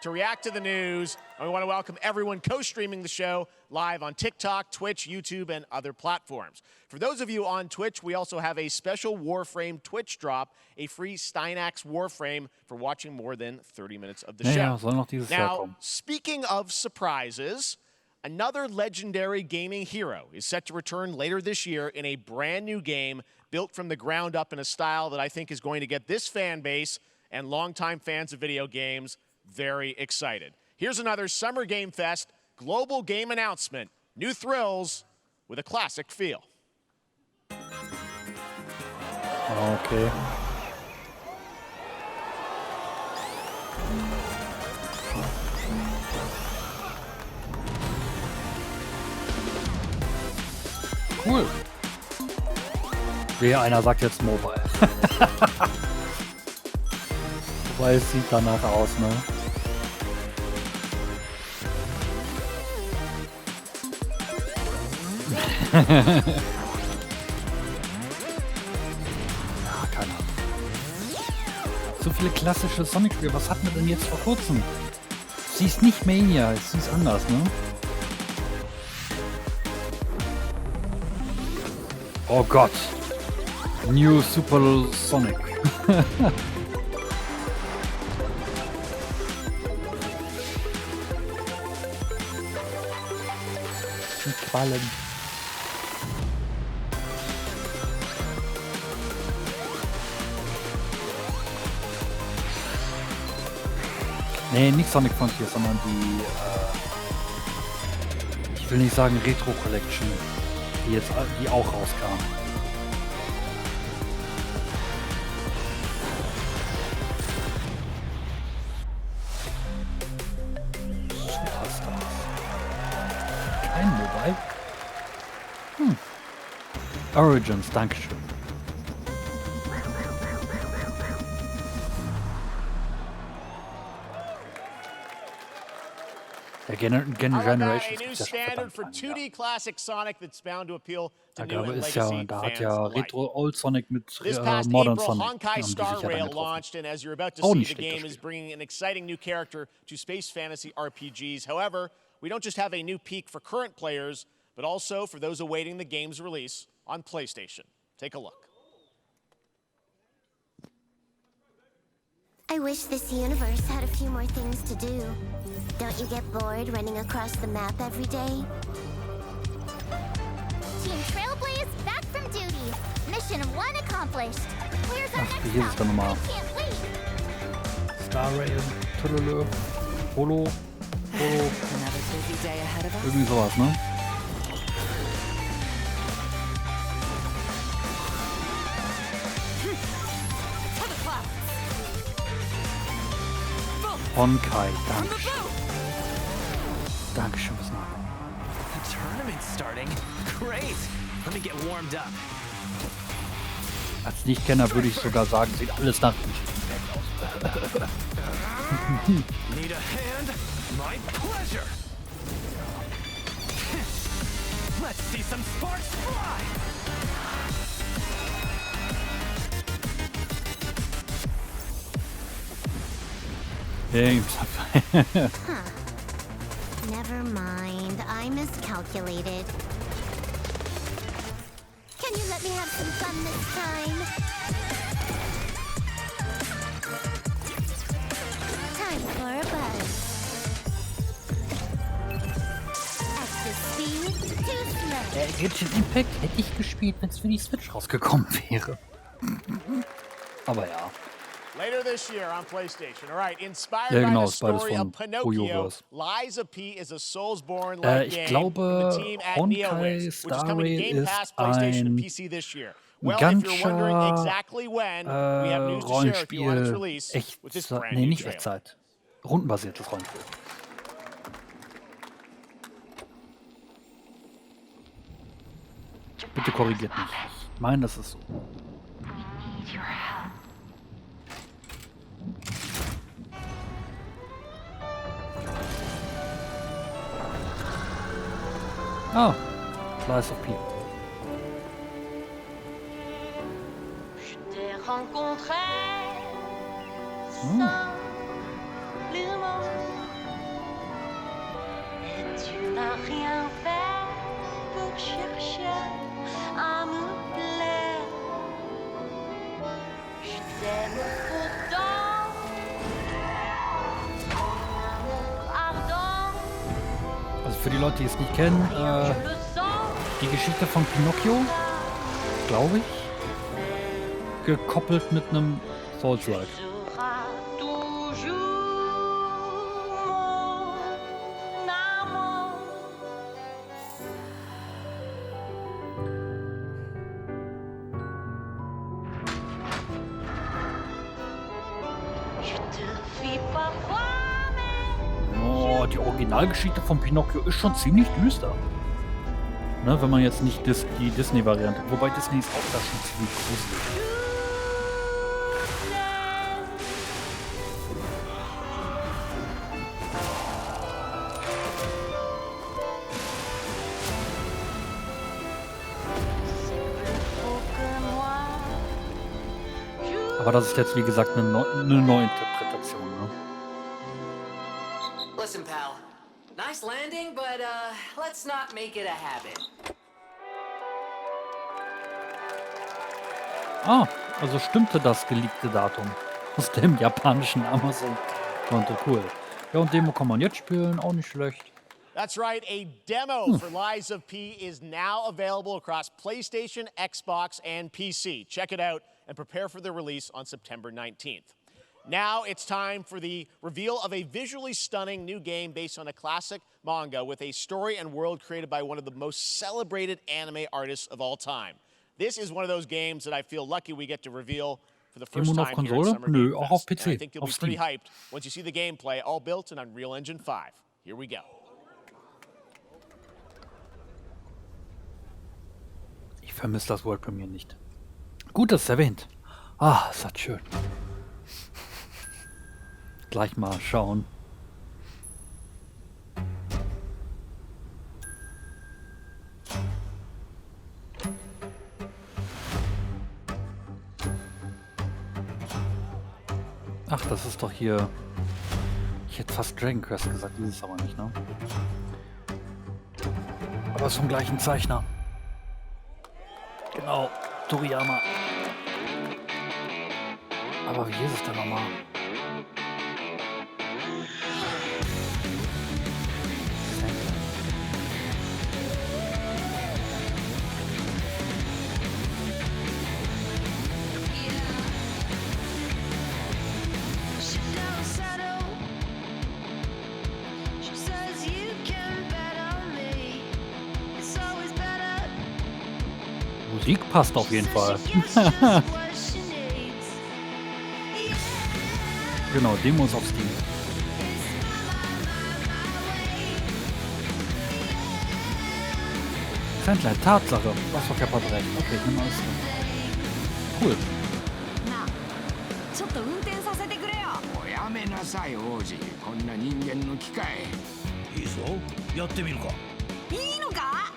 to react to the news. And we want to welcome everyone co-streaming the show live on TikTok, Twitch, YouTube, and other platforms. For those of you on Twitch, we also have a special Warframe Twitch drop, a free Steinax Warframe for watching more than 30 minutes of the show. Now, speaking of surprises, another legendary gaming hero is set to return later this year in a brand new game built from the ground up in a style that I think is going to get this fan base and longtime fans of video games very excited. Here's another Summer Game Fest global game announcement. New thrills with a classic feel. Okay. Cool. Wehe, einer sagt jetzt Mobile. Wobei es sieht danach aus, ne? Ja, keine Ahnung. So viele klassische Sonic-Spiele. Was hatten wir denn jetzt vor kurzem? Sie ist nicht Mania, sie ist anders, ne? Oh Gott. New Super Sonic. Die Quallen. Nee, nicht Sonic Frontier, sondern die, ich will nicht sagen Retro Collection, die auch rauskam. Kein Mobile? Origins, Dankeschön. Generations a new standard for 2D classic Sonic that's bound to appeal to new and legacy fans. Da hat ja Retro Old Sonic mit April, Modern Sonic Honkai Star Rail launched, and as you're about to see, the game is bringing an exciting new character to space fantasy RPGs. However, we don't just have a new peak for current players, but also for those awaiting the game's release on PlayStation. Take a look. I wish this universe had a few more things to do. Don't you get bored running across the map every day? Team Trailblaze back from duty. Mission 1 accomplished. Where's our next hier ist es dann nochmal. I can't wait. Star Rail, Tüdelö, Polo. Irgendwie sowas, ne? Honkai, Dankeschön. Dankeschön, was noch? The tournament's starting. Great. Let me get warmed up. Als Nichtkenner würde ich sogar sagen, sieht alles nach dem aus. Need a hand? My pleasure. Let's see some sparks fly. Never mind. I miscalculated. Can you let me have some fun this time? Time for a buzz. Extra speed, too slow. Genshin Impact hätte ich gespielt, wenn es für die Switch rausgekommen wäre. Aber ja. Later this year on PlayStation. All right, inspired by the story of Pinocchio, Lies of P is a Soulsborne-like game from the team at NeoWiz, which is coming to Game Pass, PlayStation, and PC this year. Well, if you're wondering exactly when, we have news to share if you want its release with this brand new nicht trailer. Echtzeit. Rundenbasiertes Rollenspiel. Bitte korrigiert mich. Ich meine, das ist so. Ah, Slice of Pea. Also für die Leute, die es nicht kennen, die Geschichte von Pinocchio, glaube ich, gekoppelt mit einem Souls-like. Oh, die Originalgeschichte von Pinocchio ist schon ziemlich düster. Ne, wenn man jetzt nicht die Disney-Variante, wobei Disney ist auch da schon ziemlich gruselig. Aber das ist jetzt, wie gesagt, eine Neuinterpretation. Ne? Listen, pal. Nice landing, but let's not make it a habit. Ah, also stimmte das geleakte Datum aus dem japanischen Amazon-Konto. Cool. Ja, und Demo kann man jetzt spielen, auch nicht schlecht. That's right, a demo for Lies of P is now available across PlayStation, Xbox, and PC. Check it out and prepare for the release on September 19th. Now it's time for the reveal of a visually stunning new game based on a classic manga with a story and world created by one of the most celebrated anime artists of all time. This is one of those games that I feel lucky we get to reveal for the first time here at Summer Game Nö, auch auf Fest. And I PC, think you'll auf be pretty Steam. hyped once you see the gameplay, all built in Unreal Engine 5. Here we go. Ich vermisse das World Premiere nicht. Gut, dass es erwähnt. Ah, ist das schön. Gleich mal schauen. Ach, das ist doch hier... Ich hätte fast Dragon Quest gesagt, dieses aber nicht, ne? Aber es ist vom gleichen Zeichner. Genau, Toriyama. Aber wie ist es denn nochmal? Musik passt auf jeden Fall. Genau, Demos auf Steam. Sandler, Tatsache. Was für Kappa 3. Okay, ich nehme alles. Cool. ちょっと運転させてくれよ。おやめなさい王子、こんな人間の機械。いいぞ、やってみるか。いいのか？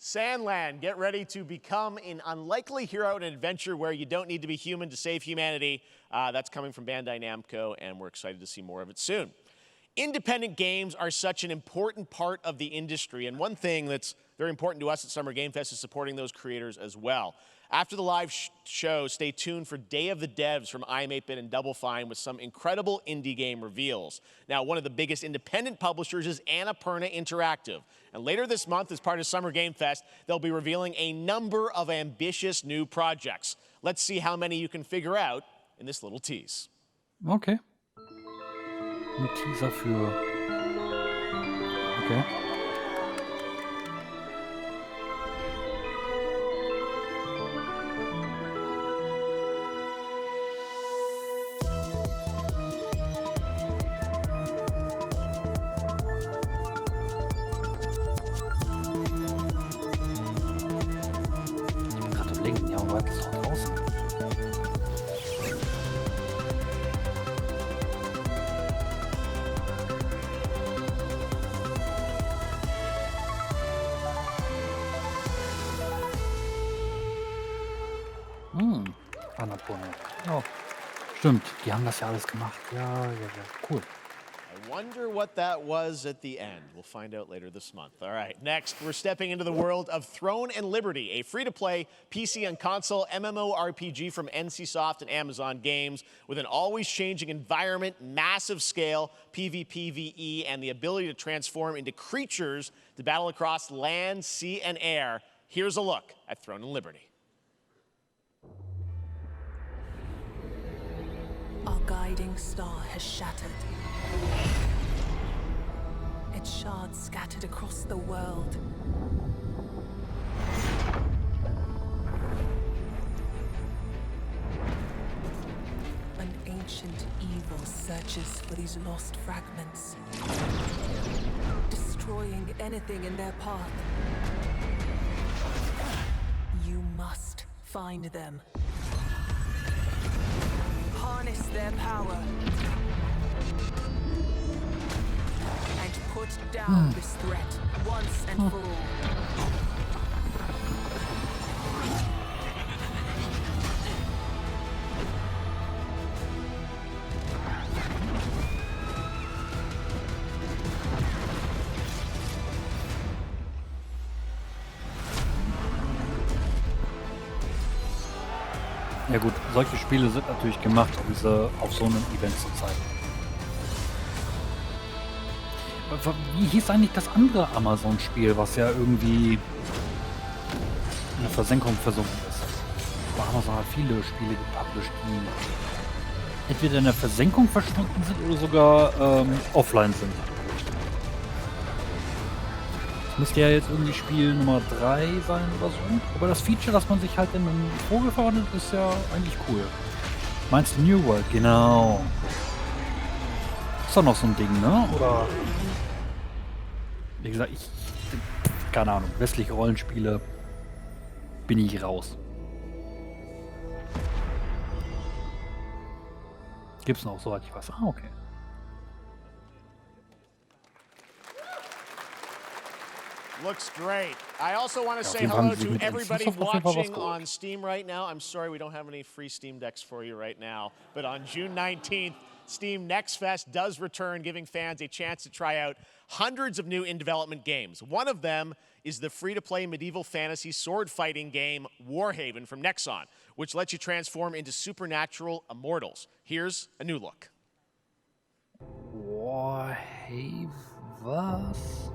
Sandland, get ready to become an unlikely hero in an adventure where you don't need to be human to save humanity. That's coming from Bandai Namco, and we're excited to see more of it soon. Independent games are such an important part of the industry, and one thing that's very important to us at Summer Game Fest is supporting those creators as well. After the live show, stay tuned for Day of the Devs from I'm 8-Bit and Double Fine with some incredible indie game reveals. Now, one of the biggest independent publishers is Annapurna Interactive. And later this month, as part of Summer Game Fest, they'll be revealing a number of ambitious new projects. Let's see how many you can figure out in this little tease. Okay. Ein Teaser für... Okay. weit ist es noch draußen? Annapurna. Ja, stimmt. Die haben das ja alles gemacht. Ja, cool. I wonder what that was at the end. We'll find out later this month. All right, next, we're stepping into the world of Throne and Liberty, a free-to-play PC and console MMORPG from NCSoft and Amazon Games with an always-changing environment, massive scale, PvPvE, and the ability to transform into creatures to battle across land, sea, and air. Here's a look at Throne and Liberty. Our guiding star has shattered. Its shards scattered across the world. An ancient evil searches for these lost fragments, destroying anything in their path. You must find them. Harness their power and put down this threat once and for all. Ja gut, solche Spiele sind natürlich gemacht, um sie auf so einem Event zu zeigen. Wie hieß eigentlich das andere Amazon-Spiel, was ja irgendwie in der Versenkung versunken ist? Aber Amazon hat viele Spiele gepublished, die entweder in der Versenkung verschwunden sind oder sogar offline sind. Müsste ja jetzt irgendwie Spiel Nummer 3 sein oder so. Aber das Feature, dass man sich halt in einen Vogel verwandelt, ist ja eigentlich cool. Meinst du New World? Genau. Ist doch noch so ein Ding, ne? Oder... Wie gesagt, keine Ahnung. Westliche Rollenspiele bin ich raus. Gibt's noch, soweit ich weiß. Ah, okay. Looks great. I also want to say hello to everybody watching on Steam right now. I'm sorry we don't have any free Steam Decks for you right now, but on June 19th, Steam Next Fest does return, giving fans a chance to try out hundreds of new in-development games. One of them is the free-to-play medieval fantasy sword-fighting game Warhaven from Nexon, which lets you transform into supernatural immortals. Here's a new look. Warhaven, was?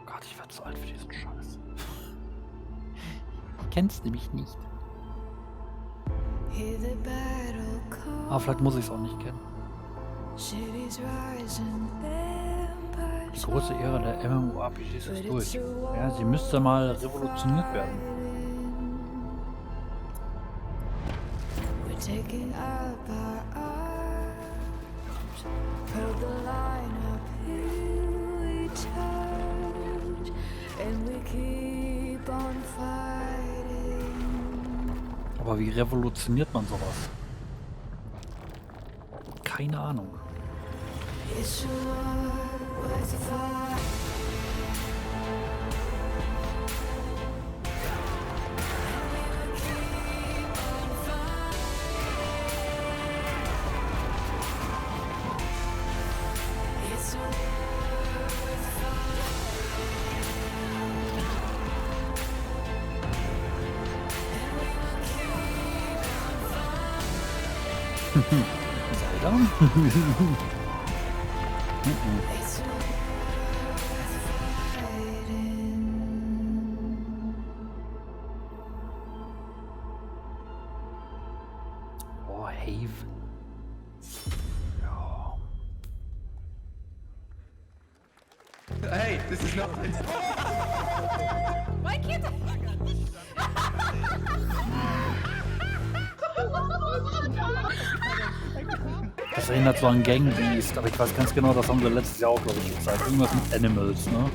Gott, ich werde zu alt für diesen Scheiß. Ich kenn's nämlich nicht. Aber vielleicht muss ich es auch nicht kennen. Die große Ära der MMORPGs ist durch. Ja, sie müsste mal revolutioniert werden. Aber wie revolutioniert man sowas? Keine Ahnung. Zelda? Warhaven. Ja. Hey, this is not... Why can't I? Das erinnert so an Gang Beast, aber ich weiß ganz genau, das haben wir letztes Jahr auch, glaube ich, gezeigt. Irgendwas mit Animals, ne?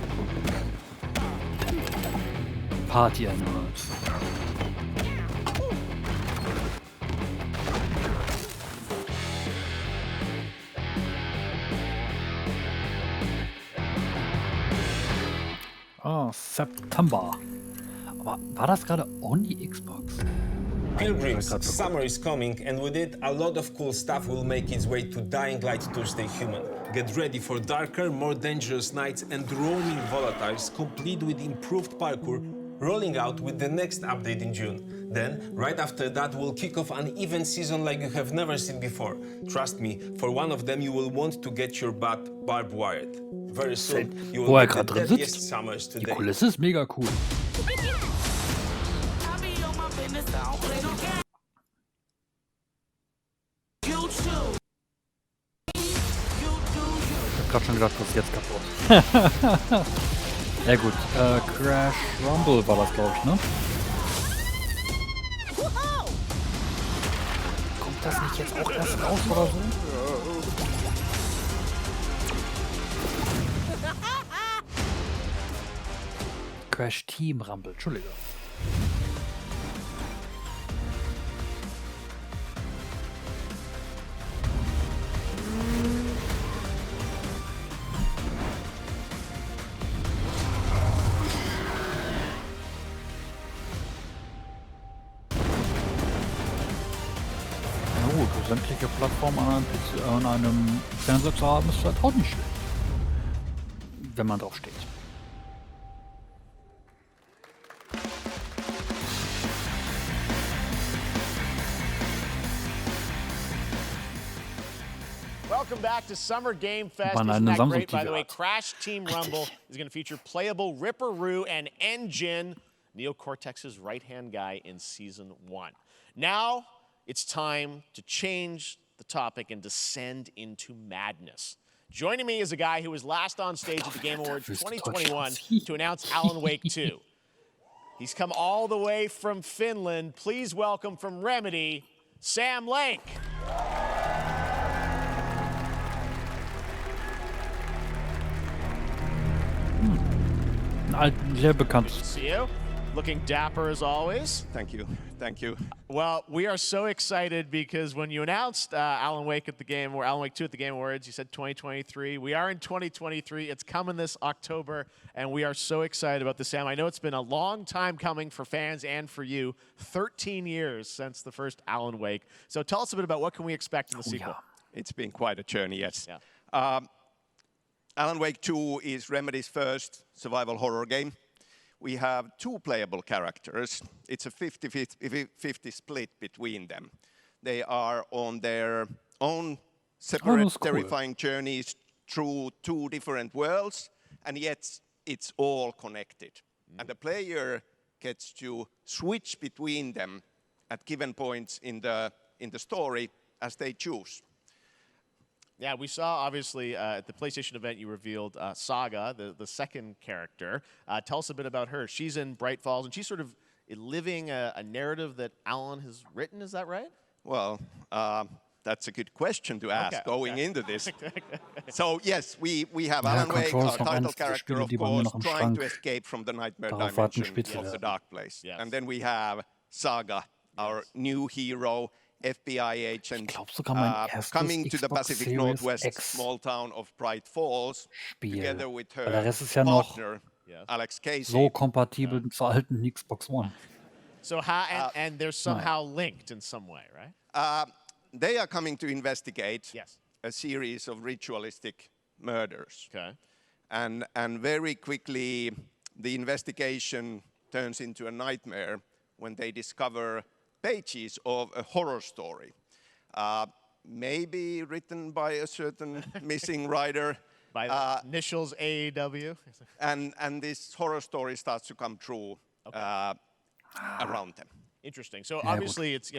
Party-Animals. Oh, September. Aber war das gerade only Xbox? Pilgrims, summer is coming, and with it, a lot of cool stuff will make its way to Dying Light Tuesday Human. Get ready for darker, more dangerous nights and roaming volatiles, complete with improved parkour, rolling out with the next update in June. Then, right after that, we'll kick off an event season like you have never seen before. Trust me, for one of them, you will want to get your butt barbed wired. Very soon, you will get the deadliest summers today. Die Kulisse ist mega cool. Ich hab grad schon gedacht, was ist jetzt kaputt. Ja gut, Crash Rumble war das, glaube ich, ne? Kommt das nicht jetzt auch erst raus oder so? Crash Team Rumble, Entschuldigung. Sämtliche Plattformen an einem Fernseher zu haben, ist halt auch nicht schlecht. Wenn man drauf steht. Welcome back to Summer Game Fest. Isn't that great? By the way, Crash Team Rumble is going to feature playable Ripperoo and Engine, Neo Cortex's right-hand guy in Season 1. Now, it's time to change the topic and descend into madness. Joining me is a guy who was last on stage at the Game Awards 2021 to announce Alan Wake 2. He's come all the way from Finland. Please welcome from Remedy, Sam Lake. Sehr bekannt. See you. Looking dapper as always. Thank you. Thank you. Well, we are so excited because when you announced Alan Wake 2 at the Game Awards, you said 2023. We are in 2023. It's coming this October, and we are so excited about this, Sam. I know it's been a long time coming for fans and for you. 13 years since the first Alan Wake. So tell us a bit about what can we expect in the sequel. Yeah. It's been quite a journey, yes. Yeah. Alan Wake 2 is Remedy's first survival horror game. We have two playable characters. It's a 50-50 split between them. They are on their own separate, terrifying journeys through two different worlds, and yet it's all connected. And the player gets to switch between them at given points in the story as they choose. Yeah, we saw, obviously, at the PlayStation event, you revealed Saga, the second character. Tell us a bit about her. She's in Bright Falls, and she's sort of living a narrative that Alan has written. Is that right? Well, that's a good question to ask going into this. So, yes, we have Alan Wake, our title character, of course, trying to escape from the nightmare dimension of the dark place. Yes. And then we have Saga, our new hero, FBI agent, coming to the Pacific Northwest small town of Bright Falls, together with her partner, Alex Casey. So kompatibel zur alten Xbox One. So how, and they're somehow linked in some way, right? They are coming to investigate a series of ritualistic murders. Okay. And very quickly, the investigation turns into a nightmare when they discover pages of a horror story, maybe written by a certain missing writer. By the initials AEW. And this horror story starts to come true around them. Interesting. So obviously it's,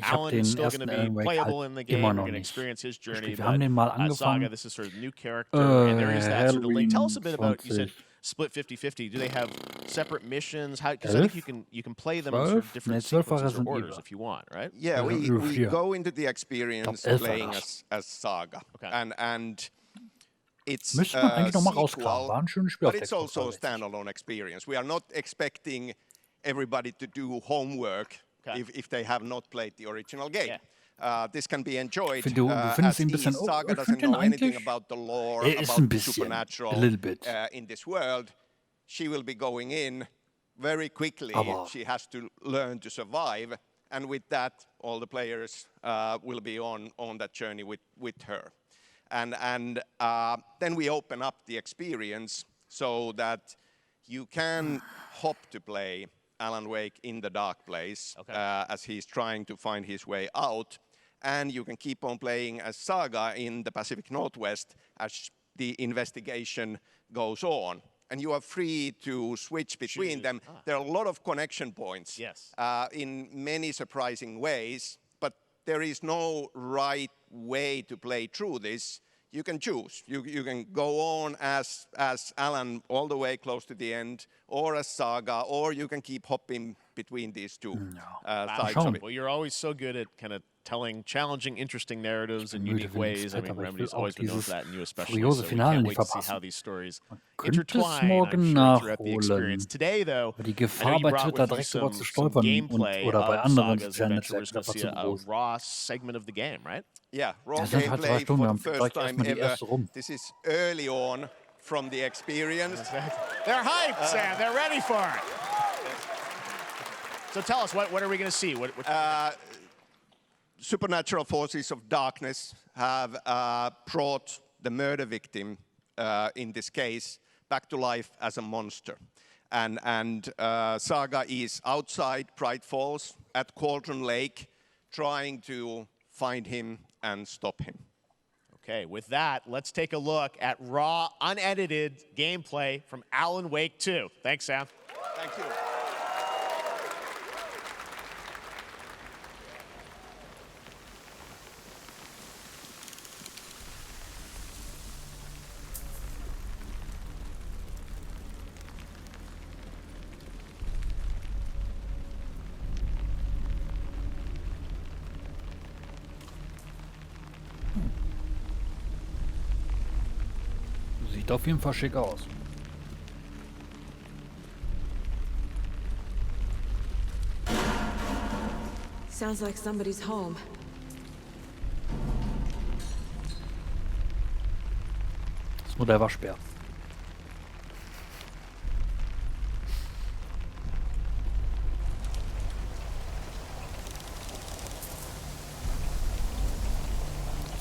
Alan is still going to be playable in the game. We're going to experience his journey. But Saga, this is sort of new character, and there is that sort of link. Tell us a bit about, you said, split 50-50. Do they have separate missions? Because I think you can play them in sort of different sequences or orders if you want, right? Yeah, we go into the experience playing as Saga. Okay. And It's Müsste man eigentlich noch mal sequel, rauskramen. War ein schönes Spiel auf but der it's also a Xbox 360. standalone experience. We are not expecting everybody to do homework if they have not played the original game. This can be enjoyed Du as findest ihn ein bisschen, Saga ich doesn't finde ihn know anything eigentlich, about the lore, ist about ein the bisschen, supernatural a little bit. in this world. She will be going in very quickly. Aber she has to learn to survive, and with that, all the players will be on that journey with her. And then we open up the experience so that you can hop to play Alan Wake in the dark place as he's trying to find his way out. And you can keep on playing as Saga in the Pacific Northwest as the investigation goes on. And you are free to switch between them. There are a lot of connection points in many surprising ways, but there is no right way to play through this. You can choose. You can go on as Alan all the way close to the end, or as Saga, or you can keep hopping between these two sides of it. Well, you're always so good at kind of telling challenging, interesting narratives in unique ways. I mean, Remedy's always been known for that, and you especially. So we can't wait to see how these stories intertwine, I'm sure, throughout the experience. Today, though, die I Gefahr know you bei brought Twitter with you direkt drüber zu some stolpern gameplay oder bei of anderen Saga's sozialen adventure. We're Netzwerken just going einfach to zu see a groß. raw segment of the game, right? Yeah, raw Das sind halt 2 gameplay Stunden, wir for haben the first gleich time erstmal die ever. erste rum. This is early on from the experience. They're hyped, Sam. They're ready for it. So tell us, what are we going to see? What supernatural forces of darkness have brought the murder victim, in this case, back to life as a monster. And Saga is outside Pride Falls at Cauldron Lake, trying to find him and stop him. Okay, with that, let's take a look at raw, unedited gameplay from Alan Wake 2. Thanks, Sam. Thank you. Sieht auf jeden Fall schick aus. Sounds like somebody's home. Das ist nur der Waschbär.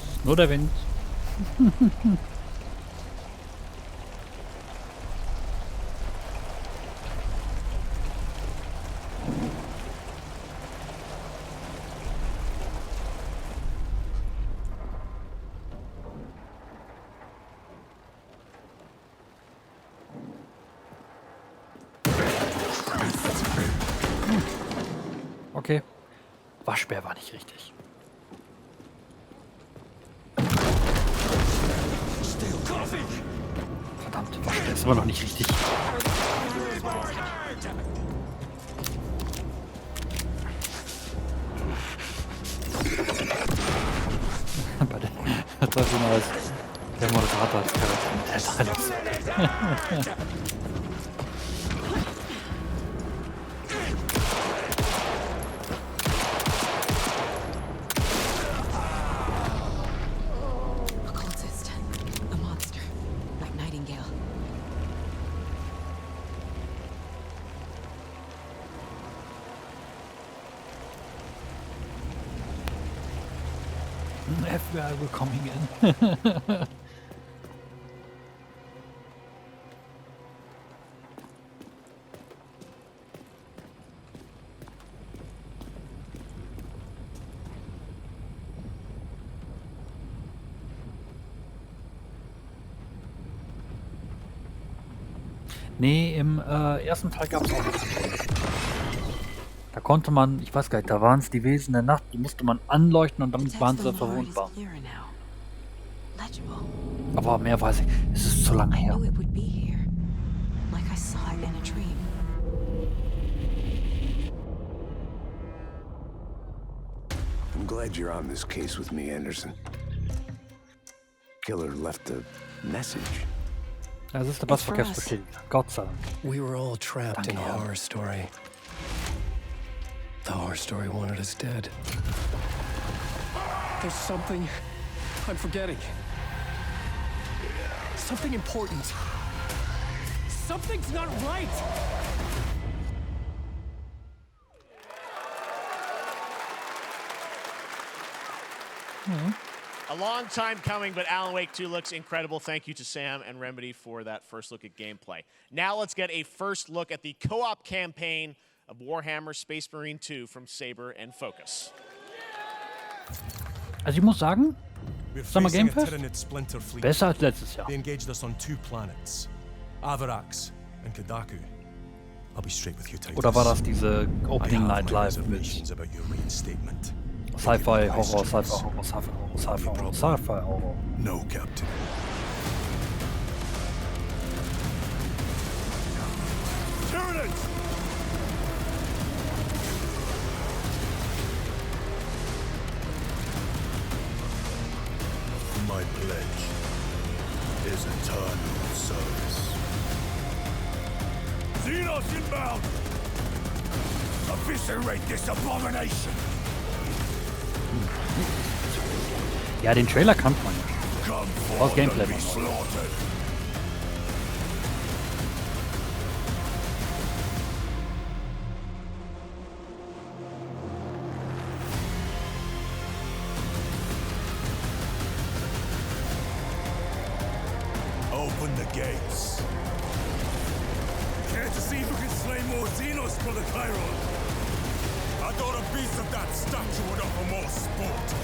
Das ist nur der Wind. Okay. Waschbär war nicht richtig. Verdammt, Waschbär ist immer noch nicht richtig. Bei der Teufel mal als der Moderator als Charakter mit der FBI, we're coming in. Nee, im ersten Teil gab es auch nichts. Da konnte man, ich weiß gar nicht, da waren es die Wesen der Nacht, die musste man anleuchten und dann waren sie verwundbar. Aber mehr weiß ich, es ist zu lange her. I'm glad you're on this case with me, Anderson. Killer left a message. Das ist der Bassverkehrsbestätiger. Gott sei Dank. We were all trapped in a Herr. horror story. The horror story wanted us dead. There's something I'm forgetting. Something important. Something's not right! A long time coming, but Alan Wake 2 looks incredible. Thank you to Sam and Remedy for that first look at gameplay. Now let's get a first look at the co-op campaign of Warhammer Space Marine 2 from Saber and Focus. Also ich muss sagen, Summer Game Fest, besser als letztes Jahr. They engaged us on 2 planets, Avarax and Kadaku. I'll be straight with you, Titus. Oder war das diese Opening Night Live mit Sci-Fi, Horror, Sci-Fi, Horror, Sci-Fi, Horror, Sci-Fi, Horror, Sci-Fi, Horror? No, Captain. Tyranids! My pledge is eternal service. Xenos inbound! Eviscerate this abomination! Ja, den Trailer kannte man ja. Aus Gameplay. Open the gates. Care to see if we can slay more Xenos, Brother Chiron? I thought a piece of that statue would offer more sport.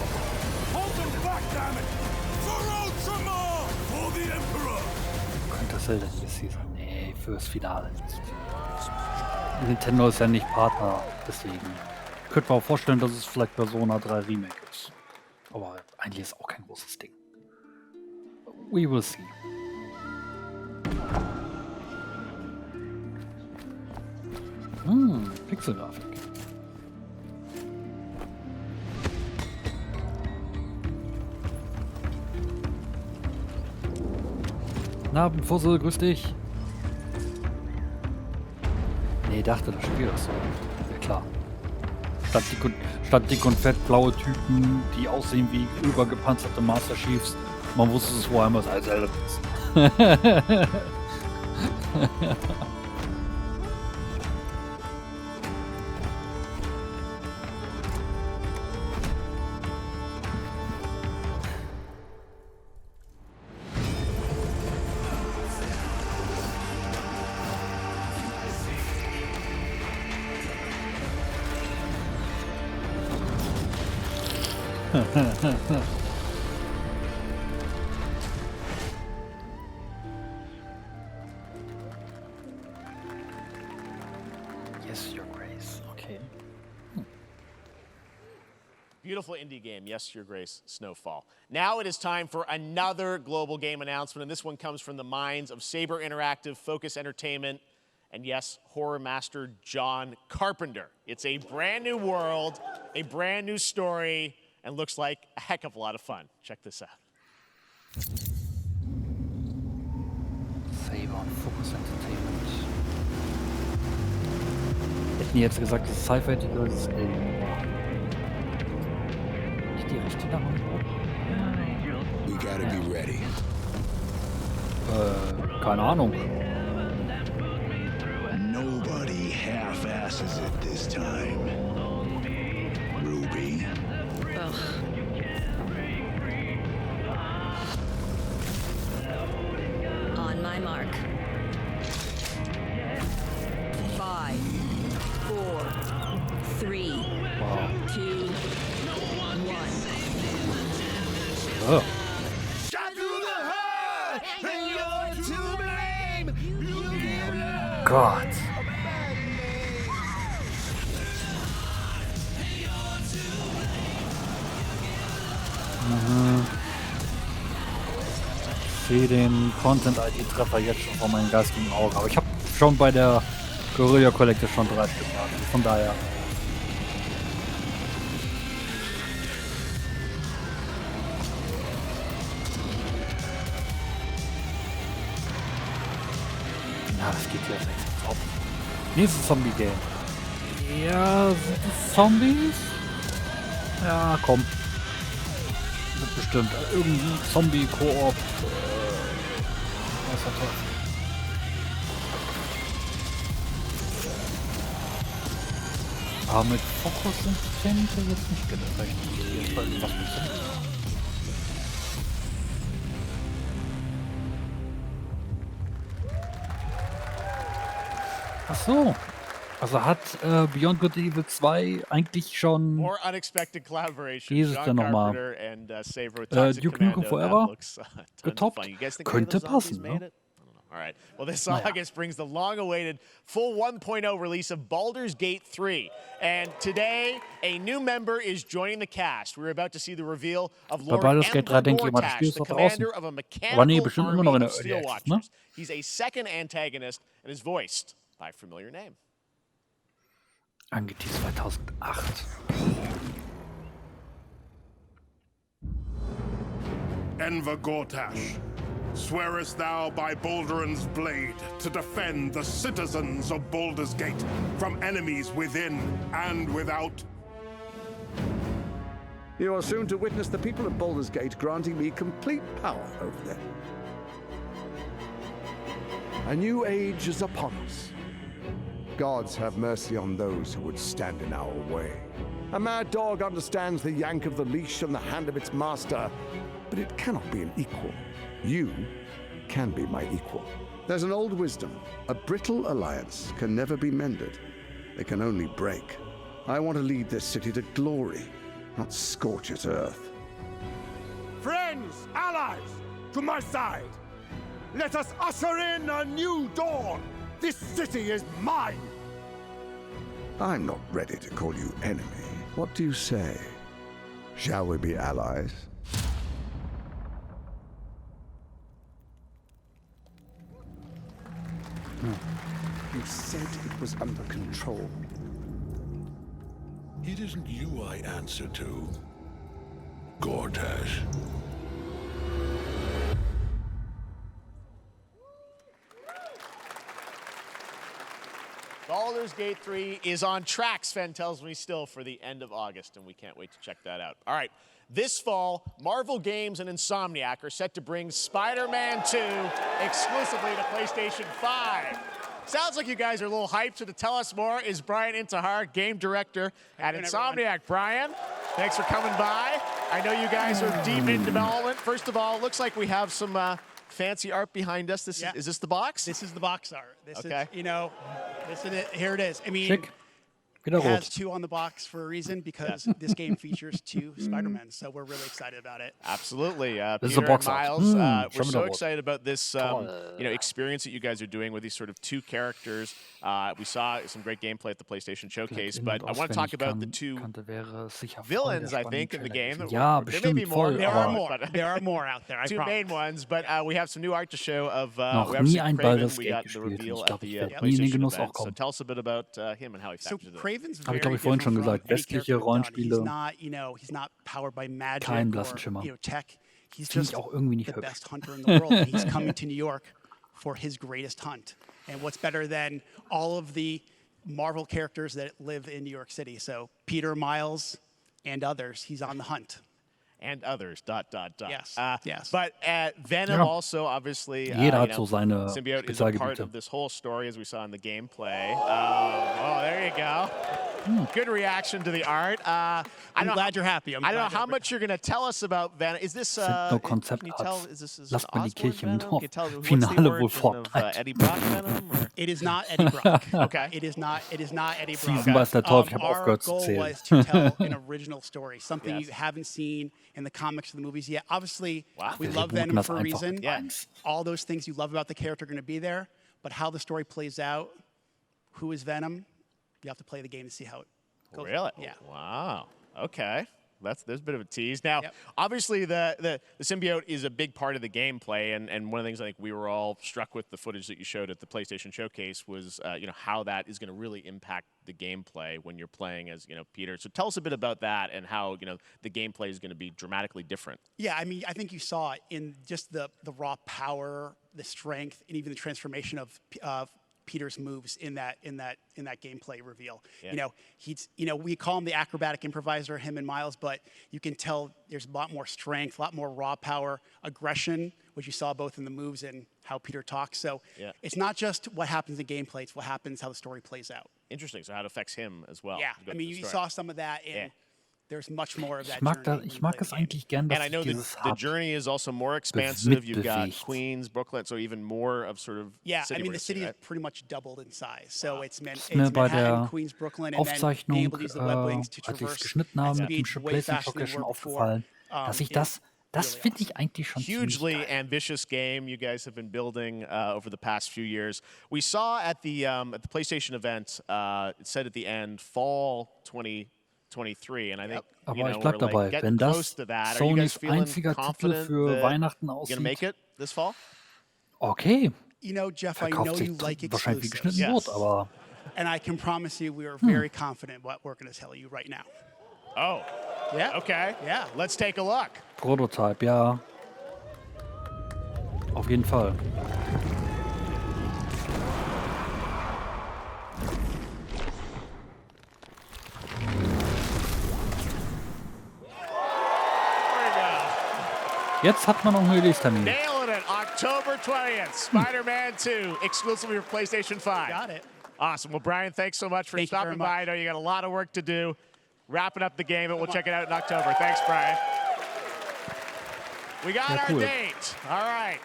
Hold them back, damn it! For Ultramar! For the Emperor! Könnte das Zelda DLC sein? Nee, fürs Finale nicht. Nintendo ist ja nicht Partner, deswegen. Ich könnte mir auch vorstellen, dass es vielleicht Persona 3 Remake ist. Aber eigentlich ist auch kein großes Ding. We will see. Pixelgrafik. Na, Fussel, grüß dich. Nee, dachte, da steht das so. Ja klar. Statt dick und fett blaue Typen, die aussehen wie übergepanzerte Master Chiefs. Man wusste es vorher immer als Zelda ist. Yes, Your Grace. Okay. Beautiful indie game, Yes, Your Grace, Snowfall. Now it is time for another global game announcement, and this one comes from the minds of Saber Interactive, Focus Entertainment, and yes, horror master John Carpenter. It's a brand new world, a brand new story, and looks like a heck of a lot of fun. Check this out. Saber und Focus Entertainment. Hätten die jetzt gesagt, das ist Sci-Fi-Titel, das ist Alien. Nicht die rechte Name? We gotta be ready. Keine Ahnung. Nobody half-asses it this time. Ruby. Ugh. On my mark. 5, 4, 3, 2, 1. Oh. God. Ich sehe den Content-ID-Treffer jetzt schon vor meinem geistigen Auge, aber ich habe schon bei der Guerilla Collective schon 3 Stück gehabt, von daher. geht hier. Das ist echt top. Nächstes Zombie-Game. Ja, sind das Zombies? Ja, komm. Wird bestimmt irgendein Zombie-Koop. Was hat er? Aber mit Fokus sind Zähne jetzt nicht gerechnet. Jetzt bei irgendwas mit Zähne. Ach so. Also hat Beyond Good and Evil 2 eigentlich schon... More unexpected collaboration. Wie ist es denn nochmal? Duke Nukem Forever getoppt? Könnte passen, ne? All right. Well, this August brings the long-awaited full 1.0 release of Baldur's Gate 3. And today, a new member is joining the cast. We're about to see the reveal of Lord Baldur's Gate 3 denke ich mal, das Spiel ist the doch draußen. commander of a Aber nee, mechanical bestimmt immer noch army in of der Early Access, Steelwatchers. ne? He's a second antagonist and is voiced by a familiar name. Angeteased 2008. Enver Gortash, swearest thou by Balduran's blade to defend the citizens of Baldur's Gate from enemies within and without? You are soon to witness the people of Baldur's Gate granting me complete power over them. A new age is upon us. Gods have mercy on those who would stand in our way. A mad dog understands the yank of the leash on the hand of its master, but it cannot be an equal. You can be my equal. There's an old wisdom. A brittle alliance can never be mended. It can only break. I want to lead this city to glory, not scorch its earth. Friends, allies, to my side. Let us usher in a new dawn. This city is mine. I'm not ready to call you enemy. What do you say? Shall we be allies? You said it was under control. It isn't you I answer to, Gortash. Baldur's Gate 3 is on track, Sven tells me still, for the end of August, and we can't wait to check that out. All right, this fall, Marvel Games and Insomniac are set to bring Spider-Man 2 exclusively to PlayStation 5. Sounds like you guys are a little hyped, so to tell us more is Brian Intihar, game director at Insomniac. Brian, thanks for coming by. I know you guys are deep in development. First of all, it looks like we have some fancy art behind us. Is this the box? This is the box art. This okay. is, you know, this is it. Here it is. I mean, Schick. it has 2 on the box for a reason, because this game features 2 Spider-Men, so we're really excited about it. Absolutely. This is a Peter box and art. Miles, we're Show me so the excited about this experience that you guys are doing with these sort of 2 characters. We saw some great gameplay at the PlayStation Showcase, but I want to talk about the 2 villains, I think, in the game. Ja, There may be more. There are more. There are more out there, I 2 promise. main ones, but we have some new art to show of Noch we have nie some ein Craven. Baldur's We Gate got the gespielt. reveal Ich at glaube, the ich werde nie in den PlayStation Genuss auch event. So kommen. tell us a bit about him and how he So factors in. Craven's Habe very ich, glaube ich, vorhin schon different gesagt. from any Westliche character we've done. Rollenspiele. He's not, you know, he's not powered by magic Keinen blassen or, Schimmer. you know, tech. He's Finde ich just auch irgendwie nicht the hübsch. best hunter in the world, and he's coming to New York for his greatest hunt. And what's better than all of the Marvel characters that live in New York City? So Peter, Miles, and others, he's on the hunt. And others, ... Yes, yes. But Venom Ja. also, obviously, Jeder hat so seine Symbiote is a part Spezialgebiete. of this whole story, as we saw in the gameplay. Oh, there you go. Good reaction to the art. I'm glad you're happy. I don't know how much you're going to tell us about Venom. Is this, Sind nur can you tell, Konzeptarts. is this is Lasst mal die Osborn Kirche im Venom? Dorf. Can you tell, what's the Finale wohl origin of vorbei. Eddie Brock Venom? Or? It is not Eddie Brock. Okay. It is not Eddie Brock. Season weiß der Teufel, ich habe Our aufgehört zu goal zählen. was to tell an original story, something Yes. you haven't seen in the comics or the movies yet. Obviously, we Wir love rebooten Venom das for a einfach reason. mit eins. All those things you love about the character are going to be there, but how the story plays out, who is Venom, you have to play the game to see how it goes. Really? Yeah. Wow. Okay. There's a bit of a tease. Now, obviously, the symbiote is a big part of the gameplay, and one of the things I think we were all struck with the footage that you showed at the PlayStation Showcase was, how that is going to really impact the gameplay when you're playing as, Peter. So tell us a bit about that and how, the gameplay is going to be dramatically different. Yeah, I mean, I think you saw it in just the raw power, the strength, and even the transformation of Peter's moves in that gameplay reveal. Yeah. We call him the acrobatic improviser, him and Miles, but you can tell there's a lot more strength, a lot more raw power, aggression, which you saw both in the moves and how Peter talks. So it's not just what happens in gameplay; it's what happens, how the story plays out. Interesting. So how it affects him as well. Yeah, I mean, you saw some of that in. There's much more of that Ich mag es eigentlich gern, dass and I know the journey is also more expansive. You've got Queens, Brooklyn, so even more of sort of city the city right? is pretty much doubled in size. So it's bei Manhattan, der Queens, Brooklyn, and then Aufzeichnung, being able to use the web wings to als ich es traverse geschnitten habe, at mit dem speeds way faster than PlayStation we were aufgefallen, dass ich das finde ich eigentlich schon hugely ambitious game you guys have been building over the past few years. We saw at the PlayStation event, it said at the end, fall 2023, and I think Aber ich bleib dabei, wenn das Sonys einziger Titel für Weihnachten aussieht, make it this fall? Okay. Jeff, I know Verkauft sich you like wahrscheinlich wie exclusives. geschnitten Brot, aber And I can promise you we are very confident what we're going to tell you right now. Oh. Yeah. Okay. Yeah. Let's take a look. Prototype, ja. Auf jeden Fall. Jetzt hat man noch einen Release-Termin. Nailing it. October 20th. Spider-Man 2, exclusively for PlayStation 5. Got it. Awesome. Well, Brian, thanks so much for stopping by. I know you got a lot of work to do. Wrapping up the game, and we'll check it out in October. Thanks, Brian. We got our date. All right.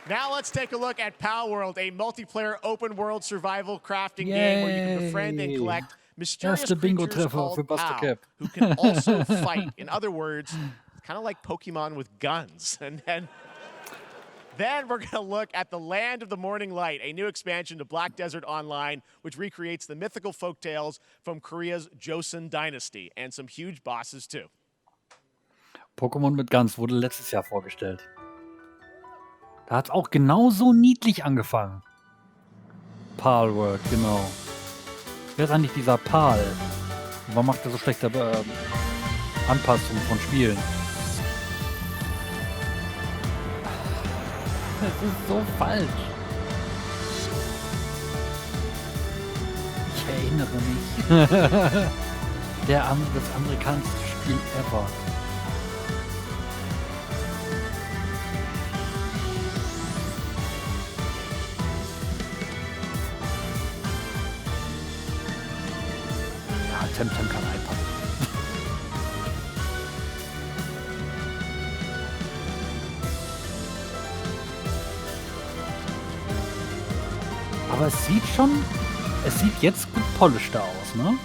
Now let's take a look at Pal World, a multiplayer open-world survival crafting game where you can befriend and collect mysterious creatures called Pal, who can also fight. In other words, kind of like Pokemon with guns. And then we're going to look at the Land of the Morning Light, a new expansion to Black Desert Online, which recreates the mythical folktales from Korea's Joseon Dynasty, and some huge bosses too. Pokémon mit Guns wurde letztes Jahr vorgestellt. Da hat es auch genauso niedlich angefangen. Pal World, genau. Wer ist eigentlich dieser Pal? Warum macht er so schlechte Anpassungen von Spielen? Das ist so falsch. Ich erinnere mich. Das amerikanske Spiel ever. Ja, Temtem kann einpacken. Aber es sieht jetzt gut polished aus, ne?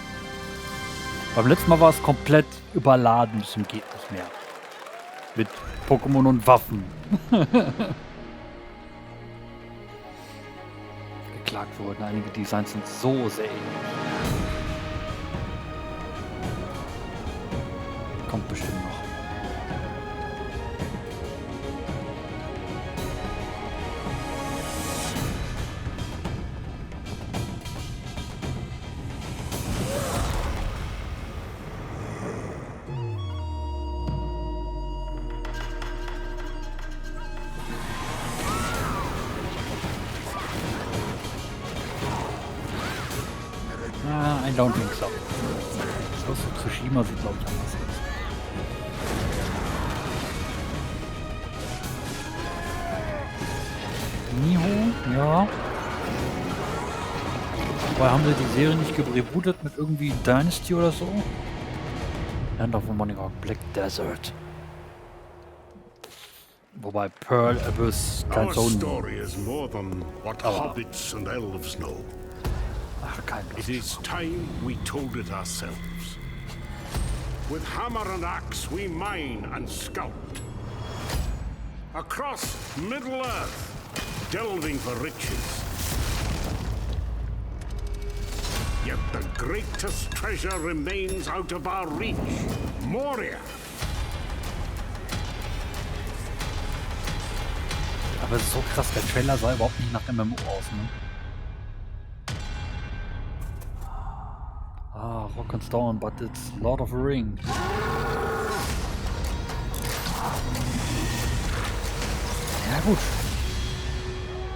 Beim letzten Mal war es komplett überladen, bis zum geht nicht mehr. Mit Pokémon und Waffen. Geklagt wurden, einige Designs sind so sehr ähnlich. Kommt bestimmt noch. I don't think so. Ghost of Tsushima sieht, glaube ich, anders aus. Nihon, ja. Wobei haben sie die Serie nicht gerebootet mit irgendwie Dynasty oder so? Land of the Morning Light, Black Desert. Wobei Pearl Abyss kein Our story is more than what hobbits and elves know. It is time we told it ourselves. With hammer and axe we mine and scout. Across Middle-earth, delving for riches. Yet the greatest treasure remains out of our reach. Moria. Aber es ist so krass, der Trailer sah überhaupt nicht nach MMO aus, ne? Ah, Rock and Stone, but it's Lord of the Rings. Ja gut.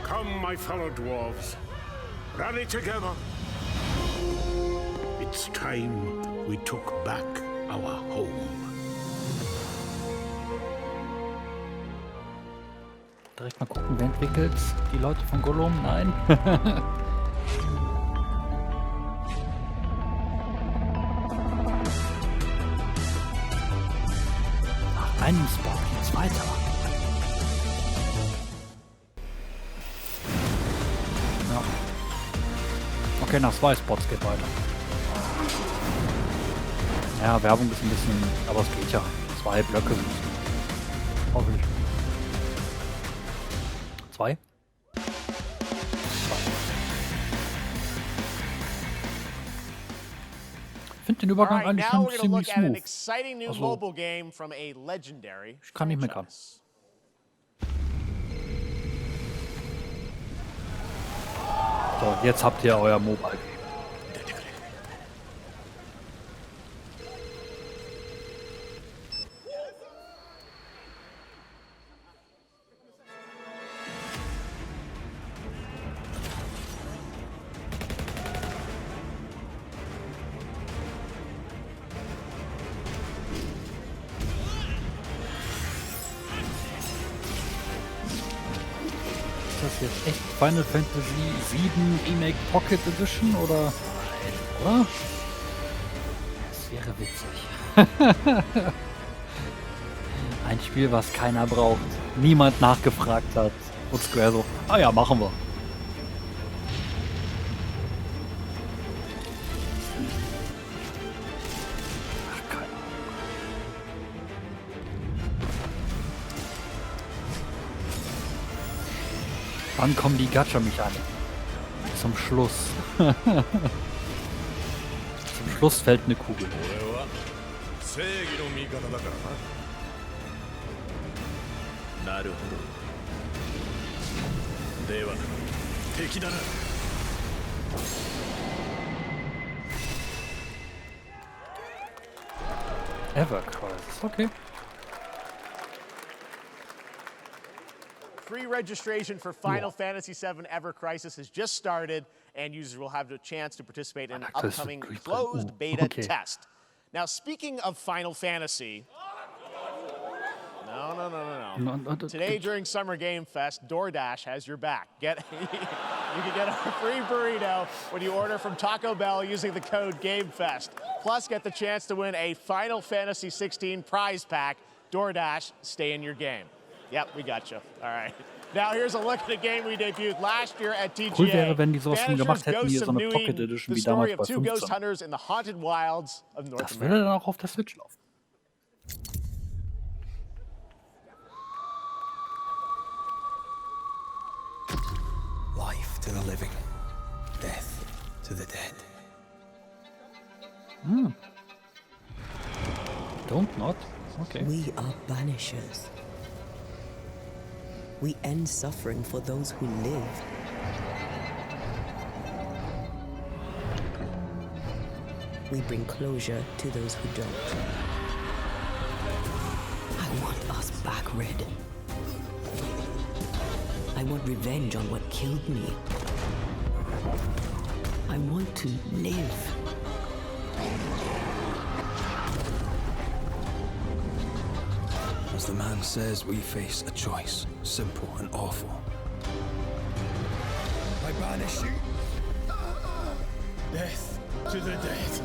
Come, my fellow dwarves. Rally together. It's time we took back our home. Direkt mal gucken, wer entwickelt's? Die Leute von Gollum? Nein. Nach einem Spot geht's weiter. Ja. Okay, nach 2 Spots geht weiter. Ja, Werbung ist ein bisschen, aber es geht ja. 2 Blöcke sind es. Hoffentlich. 2? Ich finde den Übergang eigentlich schon ziemlich smooth. Also, ich kann nicht meckern. So, jetzt habt ihr euer Mobile Game. Ist das jetzt echt Final Fantasy 7 Remake Pocket Edition oder? Oder? Das wäre witzig. Ein Spiel, was keiner braucht, niemand nachgefragt hat und Square so, ah ja, machen wir. Wann kommen die Gacha-Mechaniken? Zum Schluss. Zum Schluss fällt eine Kugel. Ever Crisis, okay. Free registration for Final Fantasy VII Ever Crisis has just started, and users will have the chance to participate in an upcoming closed beta test. Now, speaking of Final Fantasy... No. Today, during Summer Game Fest, DoorDash has your back. You can get a free burrito when you order from Taco Bell using the code GameFest. Plus, get the chance to win a Final Fantasy 16 prize pack. DoorDash, stay in your game. Yep, we got you. All right. Now here's a look at a game we debuted last year at TGA. Cool wäre, wenn die sowas schon gemacht hätten, hier so eine Pocket Edition wie damals bei 15. Das würde dann auch auf der Switch laufen. Life to the living, death to the dead. Don't not. Okay. We are banishers. We end suffering for those who live. We bring closure to those who don't. I want us back, Red. I want revenge on what killed me. I want to live. As the man says, we face a choice, simple and awful. I banish you. Death to the dead.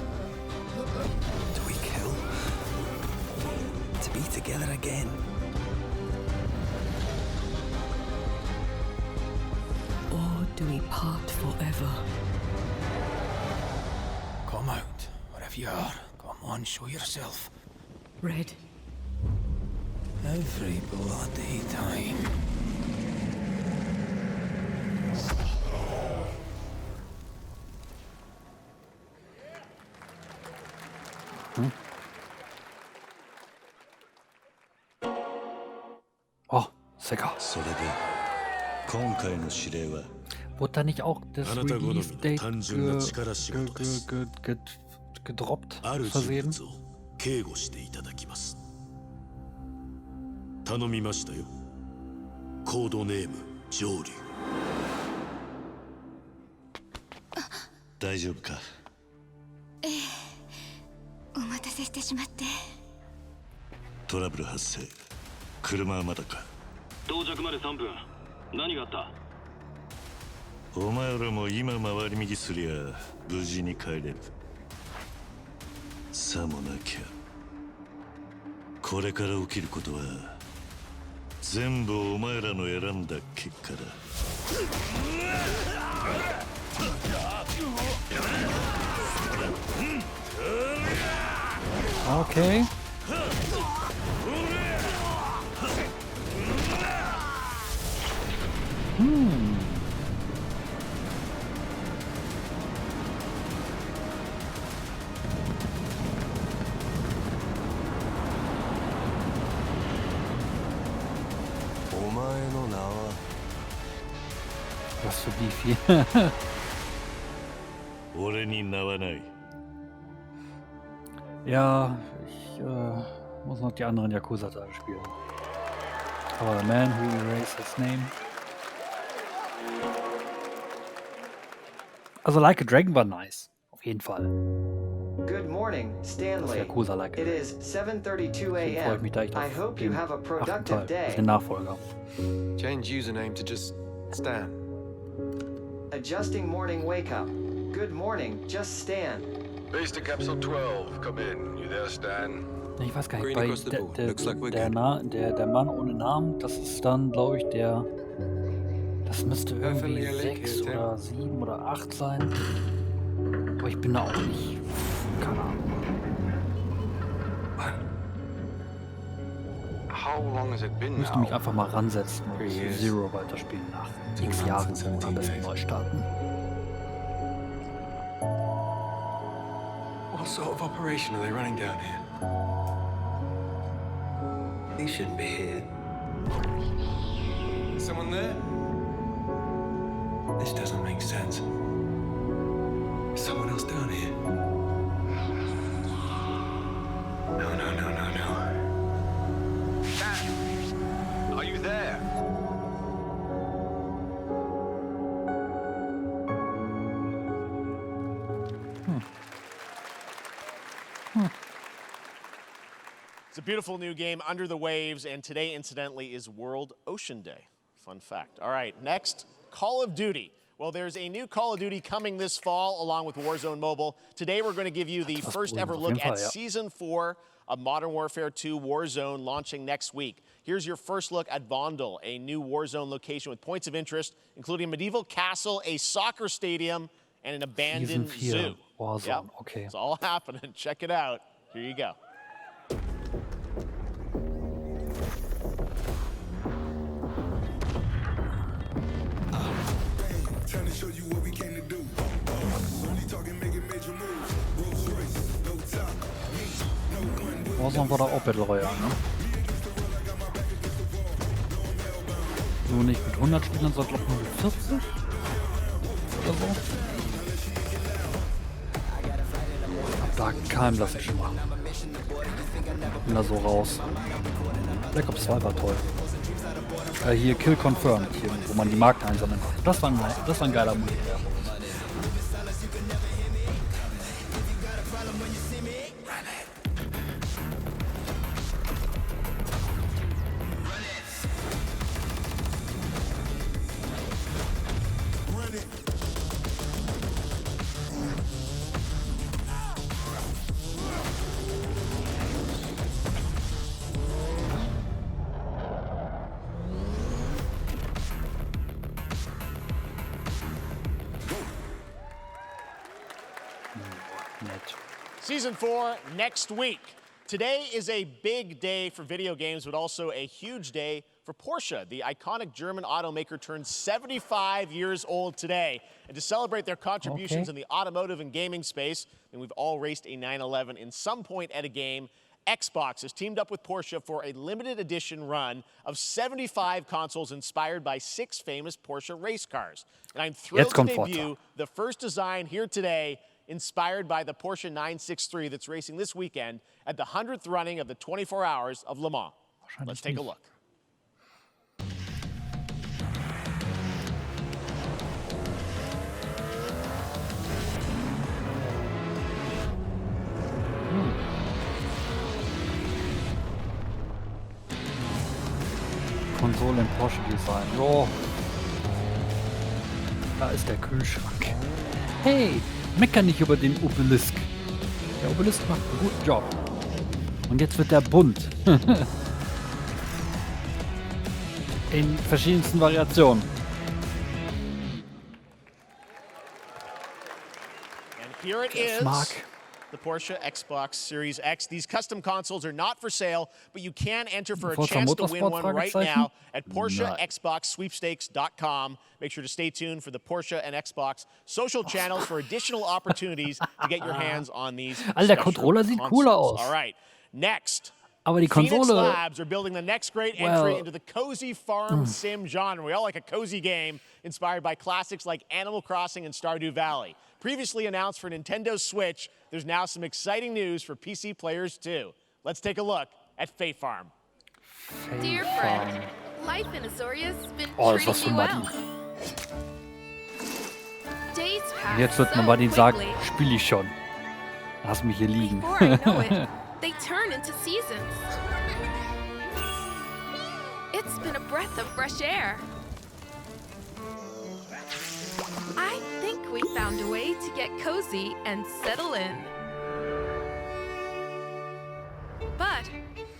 Do we kill? To be together again? Or do we part forever? Come out, wherever you are. Come on, show yourself. Red. Every bloody time. Oh, Sega. Wurde da nicht auch das Release-Date gedroppt? Versehen? 頼みましたよ。コードネーム上流。大丈夫か？お待たせしてしまって。トラブル発生。車はまだか？到着まで3分。何があった？お前らも今回り右すりゃ無事に帰れる。さもなきゃこれから起きることは全部お前らの選んだ結果だ。Okay. Was für Bifi. 俺に名はない。 Ja, ich muss noch die anderen Yakuza-Teile spielen. Aber The Man Who Erased His Name. Also Like a Dragon war nice. Auf jeden Fall. Good morning, Stanley. Yakuza Like a It Dragon. is 7:32 Freue ich mich da a.m. echt I auf hope you den have a 8. productive Teil, day. den Nachfolger. Change username to just Stan. Adjusting morning wake up. Good morning, just Stan. Base to capsule 12. Come in. You there, Stan? Ich weiß gar nicht, Green bei across the board. Looks like we're der Mann ohne Namen, das ist dann, glaube ich, der... Das müsste irgendwie 6 oder 7 oder 8 sein. Aber ich bin da auch nicht... Keine Ahnung. How long has it been Ich müsste now? mich einfach mal ransetzen und Zero weiterspielen nach x Jahren oder am besten neu starten. What sort of operation are they running down here? He shouldn't be here. Someone there? This doesn't make sense. Is someone else down here? No. Stan! Are you there? It's a beautiful new game, Under the Waves, and today, incidentally, is World Ocean Day. Fun fact. All right, next, Call of Duty. Well, there's a new Call of Duty coming this fall, along with Warzone Mobile. Today, we're going to give you the first ever look at Season 4 of Modern Warfare 2 Warzone, launching next week. Here's your first look at Vondel, a new Warzone location with points of interest, including a medieval castle, a soccer stadium, and an abandoned zoo. Warzone, yep. okay. It's all happening. Check it out. Here you go. Trying to show you what we came to do. Only talking, making major moves. Rolls Royce, no top, me, no one will. Warzone war da auch Battle Royale, ne? So nicht mit 100 Spielern, sondern glaube ich nur mit 40 oder so. Hab da keinen blassen Schimmer. Bin da so raus. Black Ops 2 war toll. Hier Kill Confirmed, hier, wo man die Marken einsammeln konnte. Das war ein geiler Multiplayer. Season 4 next week. Today is a big day for video games, but also a huge day for Porsche. The iconic German automaker turns 75 years old today. And to celebrate their contributions in the automotive and gaming space, and we've all raced a 911 in some point at a game, Xbox has teamed up with Porsche for a limited edition run of 75 consoles inspired by 6 famous Porsche race cars. And I'm thrilled to debut the first design here today, inspired by the Porsche 963 that's racing this weekend at the 100th running of the 24 Hours of Le Mans. Let's take a look. Konsole im Porsche-Design. Jo. Da ist der Kühlschrank. Hey, mecker nicht über den Obelisk. Der Obelisk macht einen guten Job. Und jetzt wird der bunt. In verschiedensten Variationen. And here it is. The Porsche Xbox Series X. These custom consoles are not for sale, but you can enter for a chance to win one right now at PorscheXboxSweepstakes.com. Make sure to stay tuned for the Porsche and Xbox social channels for additional opportunities to get your hands on these. Alter, der Controller sieht cooler aus. All right, next. Aber die Phoenix Konsole. Labs are building the next great entry into the cozy farm sim genre. We all like a cozy game inspired by classics like Animal Crossing and Stardew Valley. Previously announced for Nintendo Switch, there's now some exciting news for PC players too. Let's take a look at Fae Farm. Dear friend, life in Azoria's been Das war's treating von you well. Buddy. Days Und jetzt wird man Buddy sagen, spiel ich schon. Lass mich hier liegen. Before I know it, they turn into seasons. It's been a breath of fresh air. I think we found a way to get cozy and settle in. But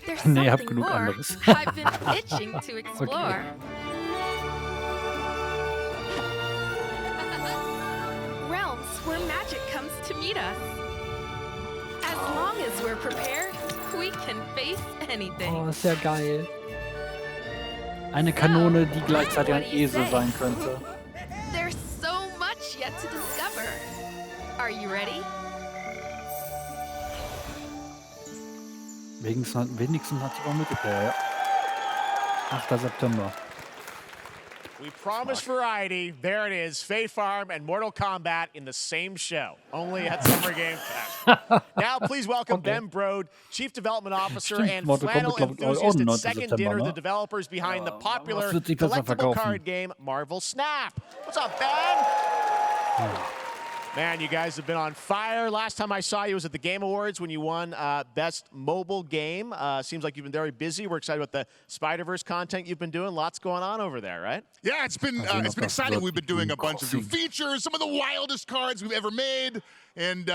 there's Nee, hab something genug more anderes. I've been itching to explore. Realms where magic comes to meet us. As long as we're prepared, we can face anything. Oh, ist ja geil. Eine Kanone, die gleichzeitig ein Esel sein könnte. There's so much yet to discover. Are you ready? Wenigstens hat sie auch Multiplayer, ja. 8. September. We promised variety. There it is. Fae Farm and Mortal Kombat in the same show, only at Summer Game Fest. Now, please welcome Ben Brode, Chief Development Officer and Mortal flannel Kombat, enthusiast at 9. Second September, Dinner, ne? the developers behind the popular wird sich besser collectible verkaufen? card game Marvel Snap. What's up, Ben? Man, you guys have been on fire. Last time I saw you was at the Game Awards when you won Best Mobile Game. Seems like you've been very busy. We're excited about the Spider-Verse content you've been doing. Lots going on over there, right? Yeah, it's been exciting. We've been doing a bunch of new features, some of the wildest cards we've ever made, and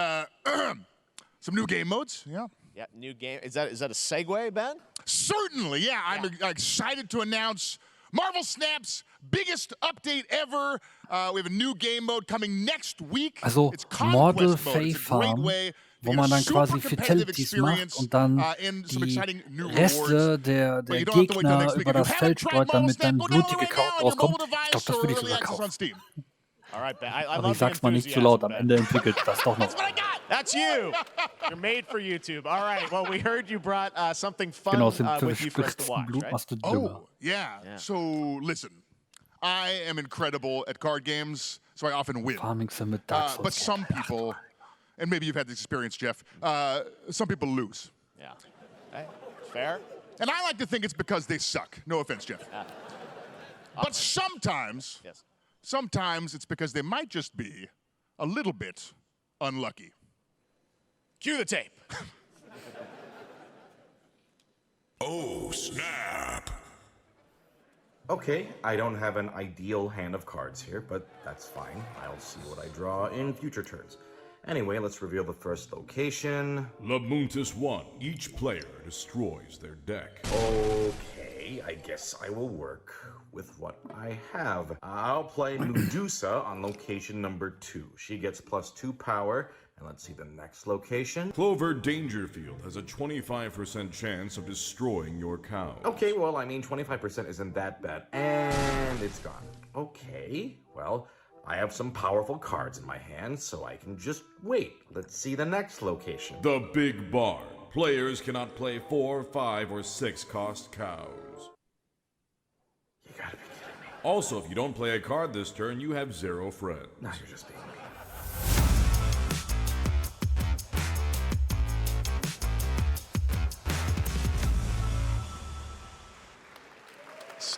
some new game modes. Yeah. Yeah, new game. Is that a segue, Ben? Certainly, yeah. I'm excited to announce Marvel Snap's biggest update ever. We have a new game mode coming next week. Also Mortal Fae Farm, wo man dann quasi Fatalities macht und dann die Reste der Gegner über das Feld streut, damit dann blutige Kraut rauskommt. Ich glaube, das würde ich sogar kaufen. Aber ich sag's mal nicht zu laut, am Ende entwickelt das doch noch. That's you. You're made for YouTube. All right. Well, we heard you brought something fun Genau, sind with you for us to watch, right? Oh, yeah. So, listen. I am incredible at card games, so I often win. But some people, and maybe you've had this experience, Geoff, some people lose. Yeah. Okay. Fair. And I like to think it's because they suck. No offense, Geoff. Yeah. But sometimes, sometimes it's because they might just be a little bit unlucky. Cue the tape. Oh, snap. Okay, I don't have an ideal hand of cards here, but that's fine. I'll see what I draw in future turns. Anyway, let's reveal the first location. Lamuntis 1. Each player destroys their deck. Okay, I guess I will work with what I have. I'll play Medusa on location number 2. She gets +2 power. And let's see the next location. Clover Dangerfield has a 25% chance of destroying your cow. Okay, well, I mean, 25% isn't that bad. And it's gone. Okay, well, I have some powerful cards in my hand, so I can just wait. Let's see the next location. The Big Barn. Players cannot play 4, 5, or 6 cost cows. You gotta be kidding me. Also, if you don't play a card this turn, you have 0 friends. No, you're just being mean.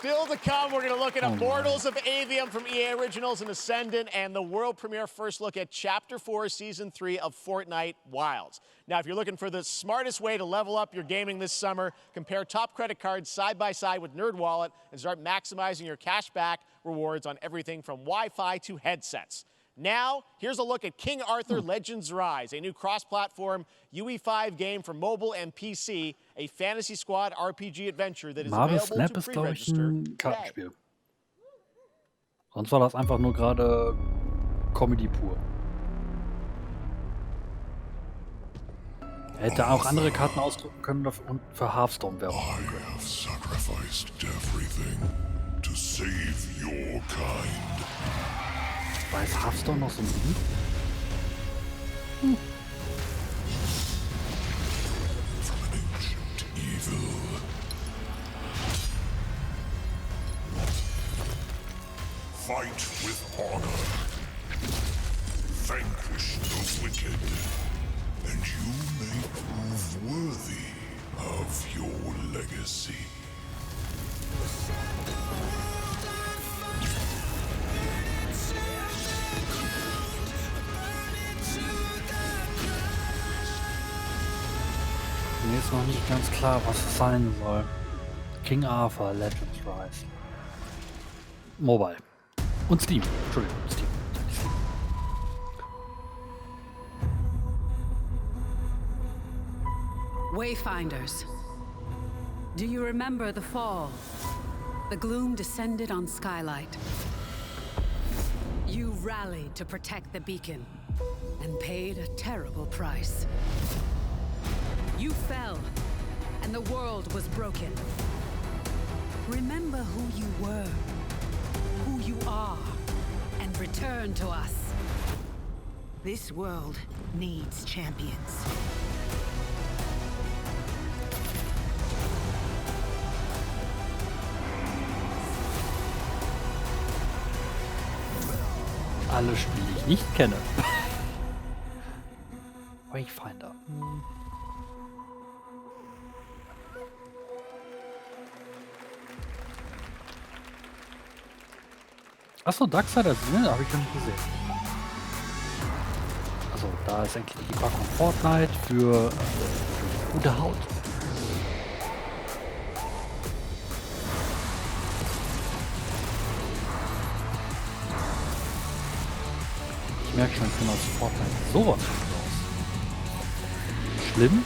Still to come, we're going to look at Immortals of Avium from EA Originals and Ascendant, and the world premiere first look at Chapter 4, Season 3 of Fortnite Wilds. Now, if you're looking for the smartest way to level up your gaming this summer, compare top credit cards side by side with NerdWallet and start maximizing your cashback rewards on everything from Wi-Fi to headsets. Now, here's a look at King Arthur Legends Rise, a new cross-platform UE5 game for mobile and PC, a Fantasy Squad RPG adventure that is Marvel available Snap to ist, glaube ich, pre-register ein today. Kartenspiel. Sonst war das einfach nur gerade Comedy pur. Er hätte auch andere Karten ausdrucken können und für Hearthstone Werbung machen können. I have sacrificed everything to save your kind. Weiß Hearthstone noch so ein Ding? Hm. From an ancient evil. Fight with honor. Vanquish the wicked. And you may prove worthy of your legacy. Mir ist noch nicht ganz klar, was es sein soll. King Arthur, Legends Rise. Mobile. Und Steam. Entschuldigung, Steam. Wayfinders. Do you remember the fall? The gloom descended on Skylight. You rallied to protect the beacon and paid a terrible price. You fell, and the world was broken. Remember who you were, who you are, and return to us. This world needs champions. Alle Spiele, die ich nicht kenne. Wayfinder. Achso, Darksiders, ne? Habe ich noch nicht gesehen. Also, da ist endlich die Packung Fortnite für gute Haut. Ich merke schon, ich bin aus Fortnite sowas von raus. Schlimm?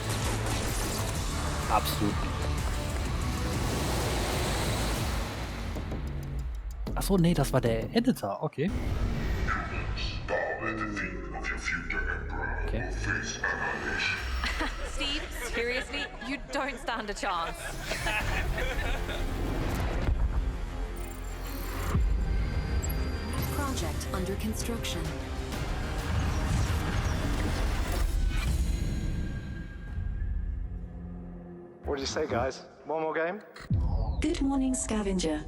Absolut nicht. Achso, nee, das war der Editor, okay. Okay. Steve, seriously, you don't stand a chance. Project under construction. What did you say, guys? One more game? Good morning, scavenger.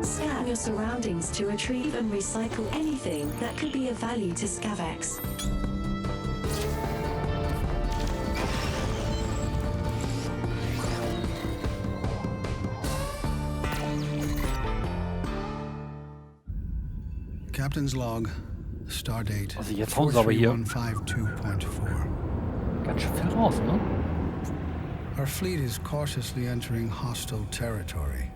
Scan your surroundings to retrieve and recycle anything that could be of value to Scavex. Captain's log, stardate Also jetzt hauen sie aber hier 43152.4. ganz schön viel raus, ne? Our fleet is cautiously entering hostile territory,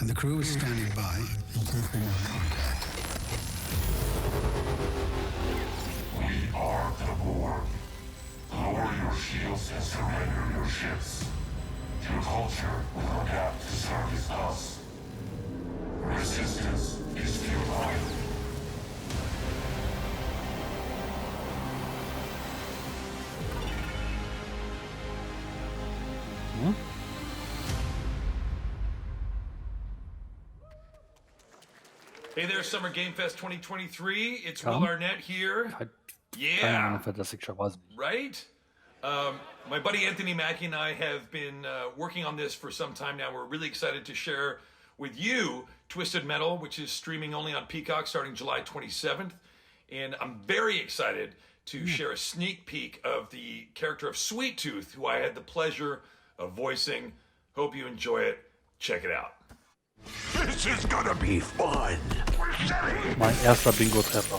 and the crew is standing by in case anyone contact. We are the Borg. Lower your shields and surrender your ships. Your culture will adapt to service us. Resistance is futile. Hey there, Summer Game Fest 2023. It's Come. Will Arnett here. Keine Yeah, Ahnung, für das ich schon weiß. right? My buddy Anthony Mackie and I have been working on this for some time now. We're really excited to share with you Twisted Metal, which is streaming only on Peacock starting July 27th. And I'm very excited to share a sneak peek of the character of Sweet Tooth, who I had the pleasure of voicing. Hope you enjoy it. Check it out. This is gonna be fun. Mein erster Bingo-Treffer.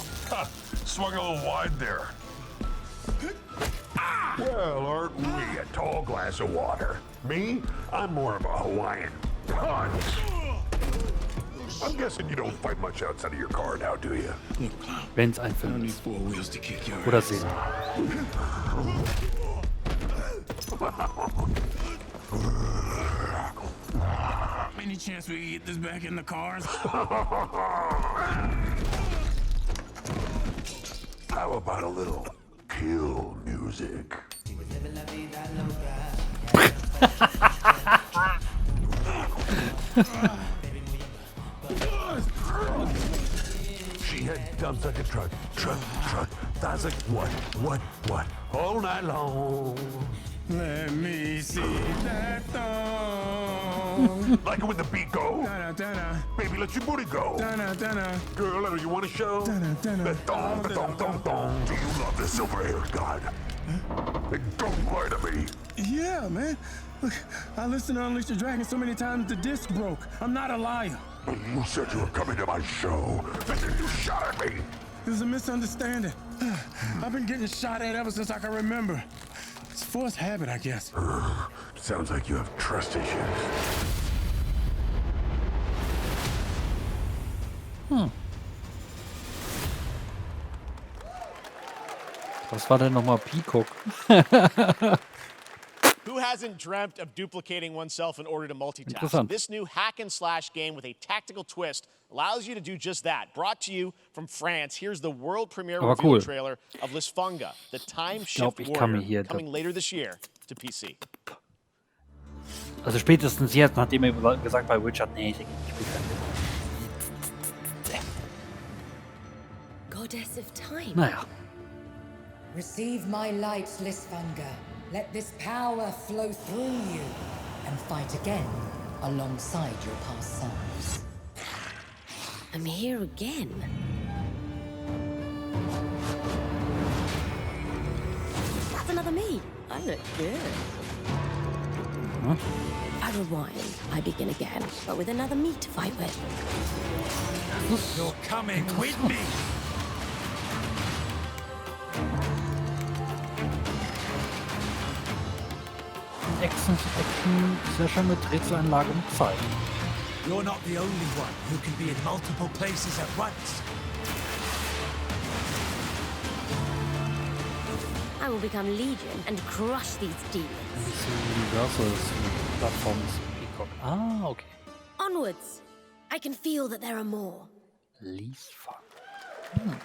Swung a little wide there. Well, aren't we a tall glass of water? Me? I'm more of a Hawaiian punch. I'm guessing you don't fight much outside of your car now, do you? Wenn's ein Film ist. Oder sehen. Any chance we can get this back in the cars? How about a little kill music? She had dumps like a truck. That's like what? All night long. Let me see that thong. Like it when the beat go. Baby, let your booty go. Girl, do you want to show? The thong. Do you love the silver-haired god? Don't lie to me. Yeah, man. Look, I listened to Unleash the Dragon so many times the disc broke. I'm not a liar. You said you were coming to my show, and then you shot at me. There's a misunderstanding. I've been getting shot at ever since I can remember. It's forced habit, I guess. Sounds like you have trust issues. Was war denn nochmal Peacock? Who hasn't dreamt of duplicating oneself in order to multitask? Interessant. This new hack and slash game with a tactical twist allows you to do just that. Brought to you from France, here's the world premiere Aber reveal cool. trailer of Lysfanga, the time glaub, shift ich kann mir warrior, hier coming later this year to PC. Also spätestens jetzt, nachdem er gesagt bei Witcher, nee, ich spiele kein Goddess of time. Naja. Receive my light, Lysfanga. Let this power flow through you and fight again alongside your past selves. I'm here again. That's another me. I look good. Huh? I rewind. I begin again, but with another me to fight with. You're coming with me. Action-Session mit Rätselanlage und Zeit. You're not the only one who can be in multiple places at once. I will become Legion and crush these demons. Universal's Plattform ist Peacock. Ah, okay. Onwards! I can feel that there are more. Lysfanga.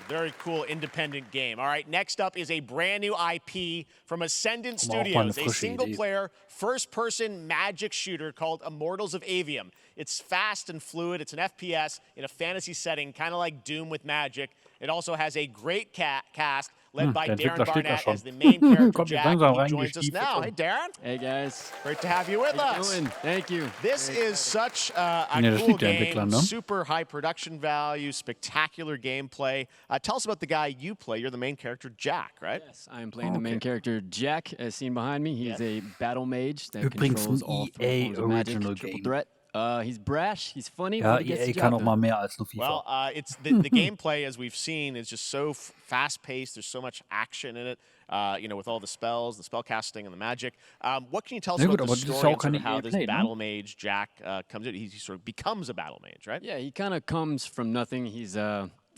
Very cool independent game. All right, next up is a brand new IP from Ascendant Studios, a single-player, first-person magic shooter called Immortals of Avium. It's fast and fluid. It's an FPS in a fantasy setting, kind of like Doom with magic. It also has a great cast led by Darren Barnett as the main character, Jack. He joins us now. Hey, Darren. Hey, guys. Great to have you with us. Doing? Thank you. This is such a cool game, super high production value, spectacular gameplay. Tell us about the guy you play. You're the main character, Jack, right? Yes, I am playing the main character, Jack, as seen behind me. He's a battle mage that controls all three forms of magic, triple threat. He's brash, he's funny, Ja, but he gets EA the kann job auch mal done. mehr als nur FIFA. Well, it's the gameplay, as we've seen, is just so fast-paced. There's so much action in it, with all the spells, the spell casting, and the magic. What can you tell us about the story and sort of how this battle mage, Jack, comes in? He sort of becomes a battle mage, right? Yeah, he kind of comes from nothing. He's,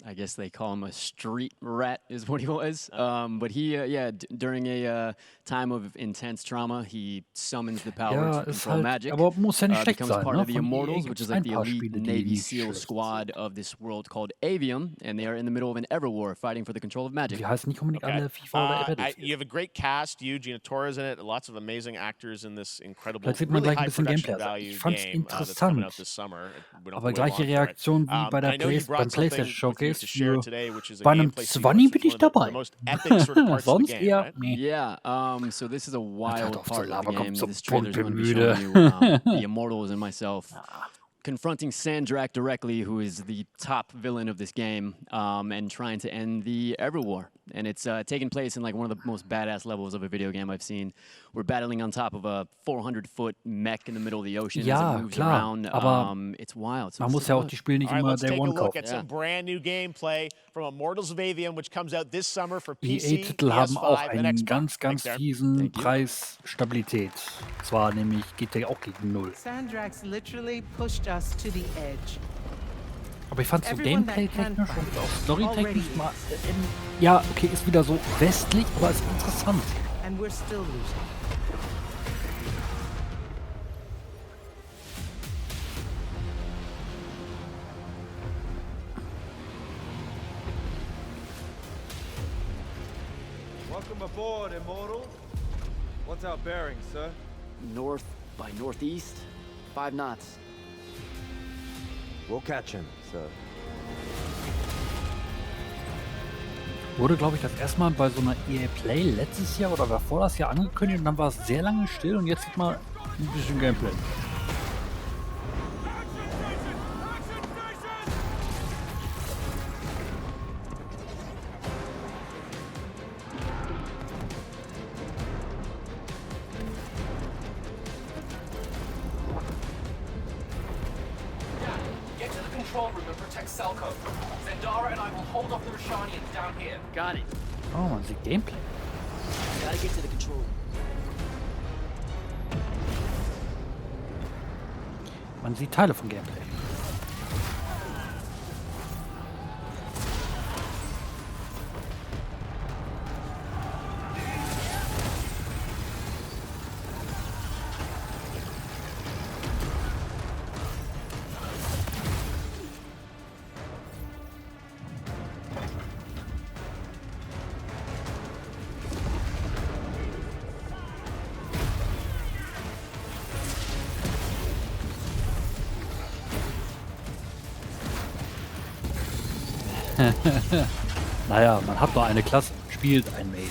I guess they call him a street rat is what he was. But he, during a time of intense trauma, he summons the power to control magic. Aber muss ja nicht schlecht becomes sein, part ne? of the Von Immortals, EA which is gibt's like ein the paar elite Spiele, die Navy nicht SEAL schlecht squad of this world called Avium, and they are in the middle of an ever war fighting for the control of magic. Die heißen nicht unbedingt alle FIFA oder You have a great cast. Gina Torres in it. Lots of amazing actors in this incredible, Vielleicht sieht man really gleich ein high bisschen production Gameplay. value Ich fand's game that's coming out interessant. this summer. We don't Aber have to wait gleiche long for it. Reaktion wie bei der I know you brought beim PlayStation something with you to Showcase. share today, which is a Bei einem gameplay 20 bin ich dabei. the most epic sort of parts of the Sonst game, eher right? nee. Yeah, so this is a wild auf part zur of the Lava, game. kommt so This trailer is going to be Punkte showing you the Immortals and myself confronting Sandrak directly, who is the top villain of this game, and trying to end the Ever War. And it's taking place in like one of the most badass levels of a video game I've seen. We're battling on top of a 400-foot mech in the middle of the ocean as it moves around. It's wild. So man muss ja auch die Spiele nicht immer Day One kaufen. Let's take a look at some brand new gameplay from Immortals of Avium, which comes out this summer for PC, EA-Titel haben auch PS5, and einen Xbox. ganz fiesen Preisstabilität. Zwar nämlich geht der auch gegen 0. Sandrax literally pushed us to the edge. Aber ich fand so Gameplay-technisch und auch Story-technisch mal... ja, okay, ist wieder so westlich, aber ist interessant. And we're still losing. Welcome aboard, Immortal. What's our bearing, sir? North by northeast, 5 knots. We'll catch him, sir. Wurde, glaube ich, das erste Mal bei so einer EA Play letztes Jahr oder davor das Jahr angekündigt und dann war es sehr lange still und jetzt sieht man ein bisschen Gameplay. Oh, man sieht Gameplay. Gotta get to the control room. Man sieht Teile von Gameplay. Naja, man hat nur eine Klasse, spielt ein Mage.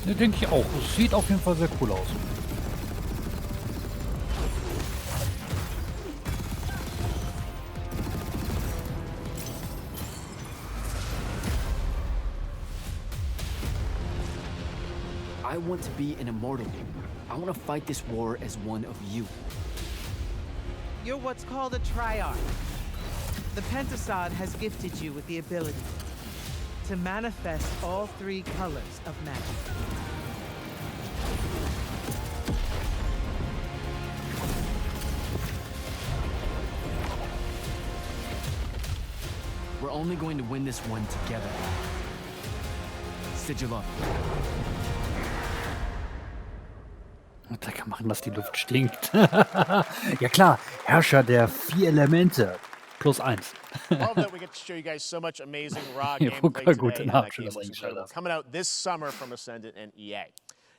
Ne, denke ich auch. Es sieht auf jeden Fall sehr cool aus. I want to be an immortal. I want to fight this war as one of you. You're what's called a triarch. The Pentasod has gifted you with the ability to manifest all 3 colors of magic. We're only going to win this one together. Sigil up. Der kann machen, dass die Luft stinkt. Ja klar, Herrscher der 4 Elemente. +1. Love that we get to show you guys so much amazing raw gameplay today. That game was incredible. Coming out this summer from Ascendant and EA.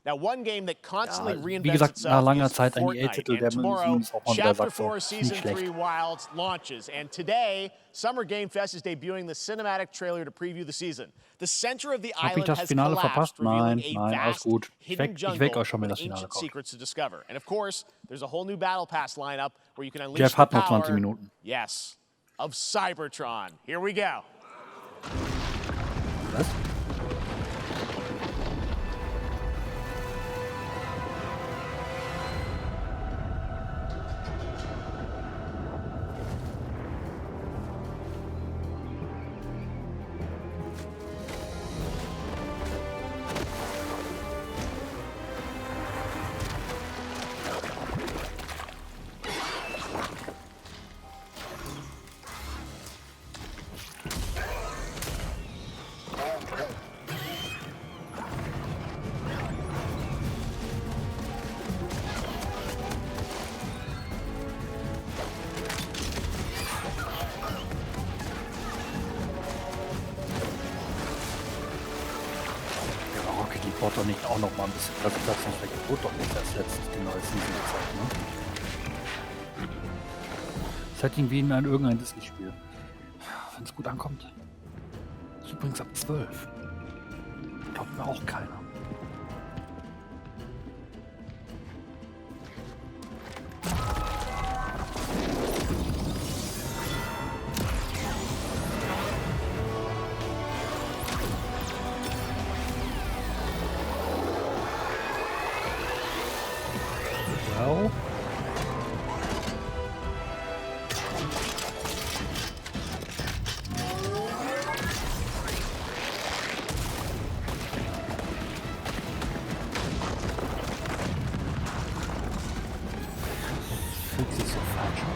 Now, one game that constantly reinvents itself is Fortnite. And tomorrow, Chapter 4, Season 3 Wilds launches. And today, Summer Game Fest is debuting the cinematic trailer to preview the season. The center of the island has collapsed, revealing a vast hidden jungle with ancient secrets to discover. And of course, there's a whole new Battle Pass lineup where you can unleash the power, yes, of Cybertron. Here we go. Was? braucht doch nicht auch noch mal ein bisschen Präsentation. Vielleicht wurde doch nicht erst letztens die neue Season gezeigt, ne? Setting wie in irgendein Disney-Spiel. Wenn es gut ankommt. Das ist übrigens ab 12. Glaubt mir auch keiner. Well. Fühlt sich so falsch an.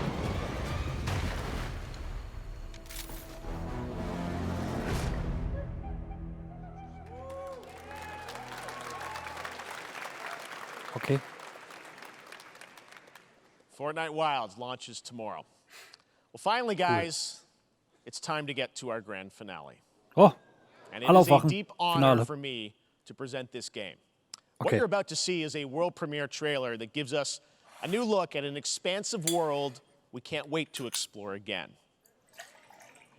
Okay. Fortnite Wilds launches tomorrow. Well, finally, guys, it's time to get to our grand finale. Oh, and it is a deep honor for me to present this game. What you're about to see is a world premiere trailer that gives us a new look at an expansive world we can't wait to explore again.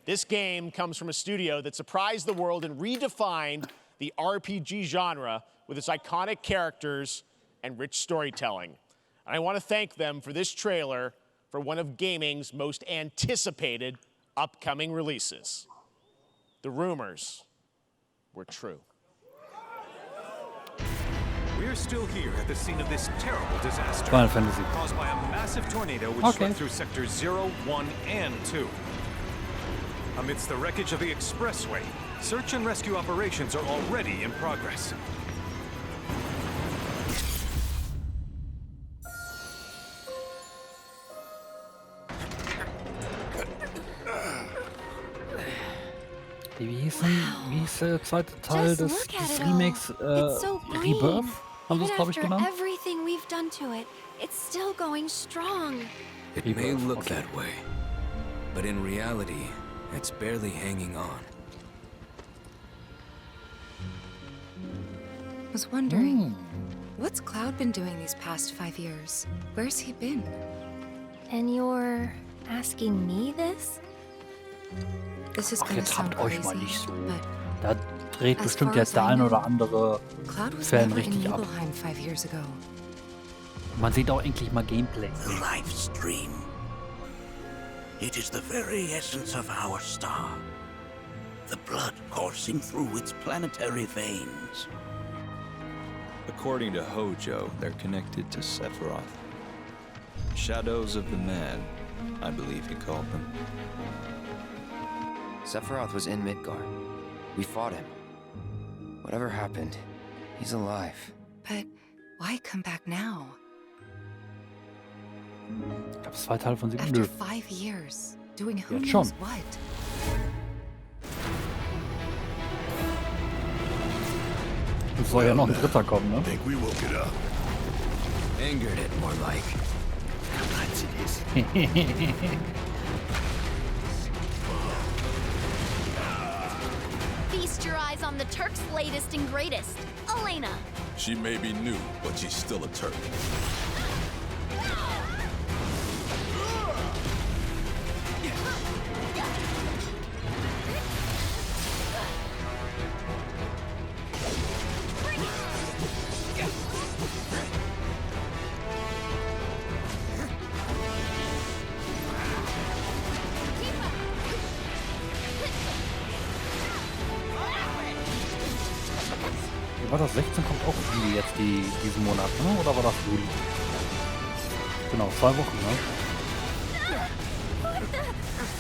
This game comes from a studio that surprised the world and redefined the RPG genre with its iconic characters and rich storytelling. And I want to thank them for this trailer for one of gaming's most anticipated upcoming releases. The rumors were true. We're still here at the scene of this terrible disaster Final Fantasy. caused by a massive tornado which swept through sectors 0, 1, and 2. Amidst the wreckage of the expressway, search and rescue operations are already in progress. Wie hieß der zweite Teil des Remakes? Rebirth? Haben sie es, glaube ich, genannt? Everything we've done to it, it's still going strong. It may look that way, but in reality, it's barely hanging on. I was wondering, what's Cloud been doing these past 5 years? Where's he been? And you're asking me this? This is Ach, gonna jetzt sound habt euch crazy, mal nicht so. but Da dreht as bestimmt far jetzt as der I ein know, oder andere Cloud was Fan never in richtig ab. Nibelheim 5 years ago. Man sieht auch endlich mal Gameplay. The life stream. It is the very essence of our star. The blood coursing through its planetary veins. According to Hojo, they're connected to Sephiroth. Shadows of the Mad, I believe he called them. Sephiroth was in Midgard. We fought him. Whatever happened, he's alive. But why come back now? Gab es 2 Teile von 7? After Nö. 5 years, doing who Jetzt knows schon. what? Es soll ja noch ein dritter kommen, ne? Think we woke it up. Angered it, more like. Feast your eyes on the Turk's latest and greatest, Elena. She may be new, but she's still a Turk. War das 16 kommt auch Juli jetzt diesen Monat, ne? Oder war das Juli? Genau, 2 Wochen, ne?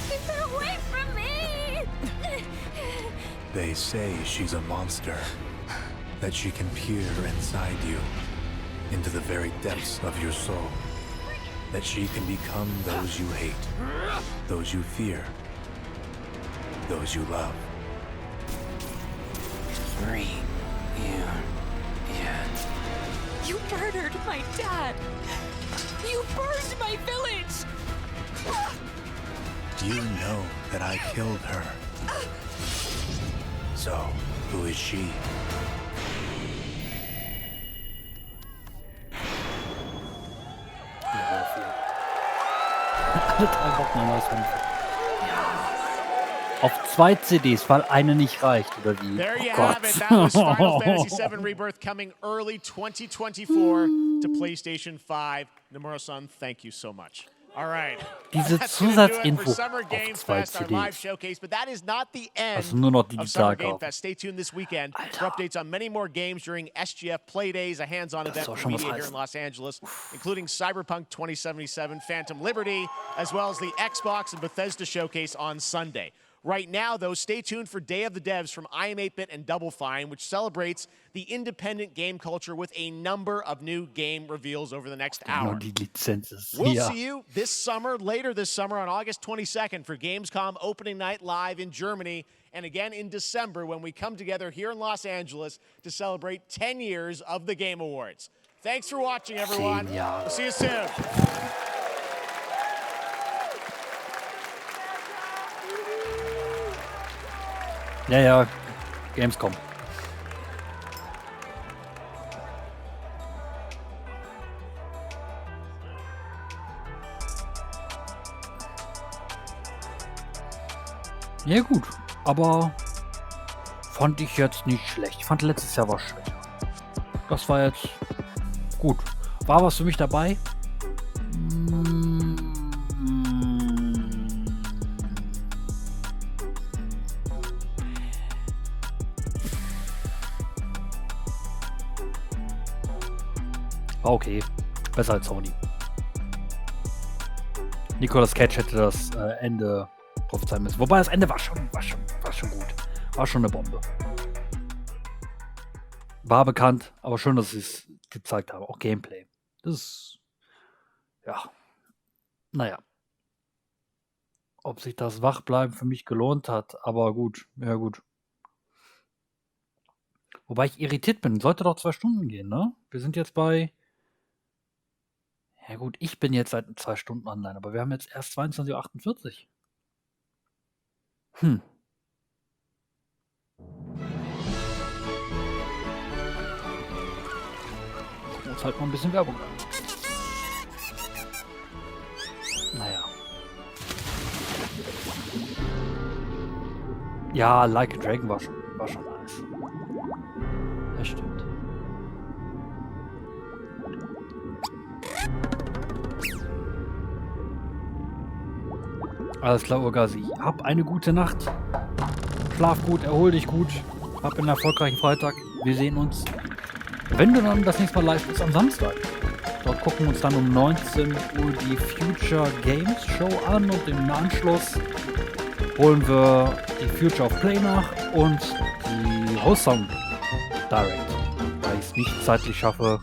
Keep her away from me! They say she's a monster, that she can peer inside you, into the very depths of your soul, that she can become those you hate, those you fear, those you love. You murdered my dad! You burned my village! You know that I killed her. So, who is she? Alle 3 Wochen ein neues Fanfic. Auf 2 CDs, weil eine nicht reicht, oder wie? There you Oh have it. That was Final Fantasy VII Rebirth coming early 2024 to PlayStation 5. Nomura-san, thank you so much. All right. Diese That's gonna do it for Zusatzinfo Summer auf Games 2 Fest, our live CDs. showcase, but that is not the end Also nur noch of Summer digital Game kaufen. Fest. Stay tuned this weekend for updates on many more games during SGF Play Days, a hands-on event soll for schon was media here in heißen. Los Angeles, including Cyberpunk 2077, Phantom Liberty, as well as the Xbox and Bethesda showcase on Sunday. Right now, though, stay tuned for Day of the Devs from I Am 8-Bit and Double Fine, which celebrates the independent game culture with a number of new game reveals over the next Genau, hour. die Lizenz ist We'll hier. see you this summer, later this summer on August 22nd for Gamescom opening night live in Germany, and again in December when we come together here in Los Angeles to celebrate 10 years of the Game Awards. Thanks for watching, everyone. 10 Jahre. We'll see you soon. Ja, ja, Gamescom. Ja gut, aber fand ich jetzt nicht schlecht. Ich fand letztes Jahr war schlecht. Das war jetzt gut. War was für mich dabei? War okay. Besser als Sony. Nicolas Cage hätte das Ende prophezeien müssen. Wobei das Ende war schon gut. War schon eine Bombe. War bekannt, aber schön, dass sie es gezeigt haben. Auch Gameplay. Das ist. Ja. Naja. Ob sich das Wachbleiben für mich gelohnt hat, aber gut. Ja, gut. Wobei ich irritiert bin. Sollte doch 2 Stunden gehen, ne? Wir sind jetzt bei. Ja gut, ich bin jetzt seit 2 Stunden online, aber wir haben jetzt erst 22:48 Uhr. Gucken wir uns halt mal ein bisschen Werbung an. Naja. Ja, Like a Dragon war schon nice. Das stimmt. Alles klar, Urgasi. Hab eine gute Nacht. Schlaf gut, erhol dich gut. Hab einen erfolgreichen Freitag. Wir sehen uns, wenn du dann das nächste Mal live bist, am Samstag. Dort gucken wir uns dann um 19 Uhr die Future Games Show an und im Anschluss holen wir die Future of Play nach und die Host-Song Direct, weil ich es nicht zeitlich schaffe,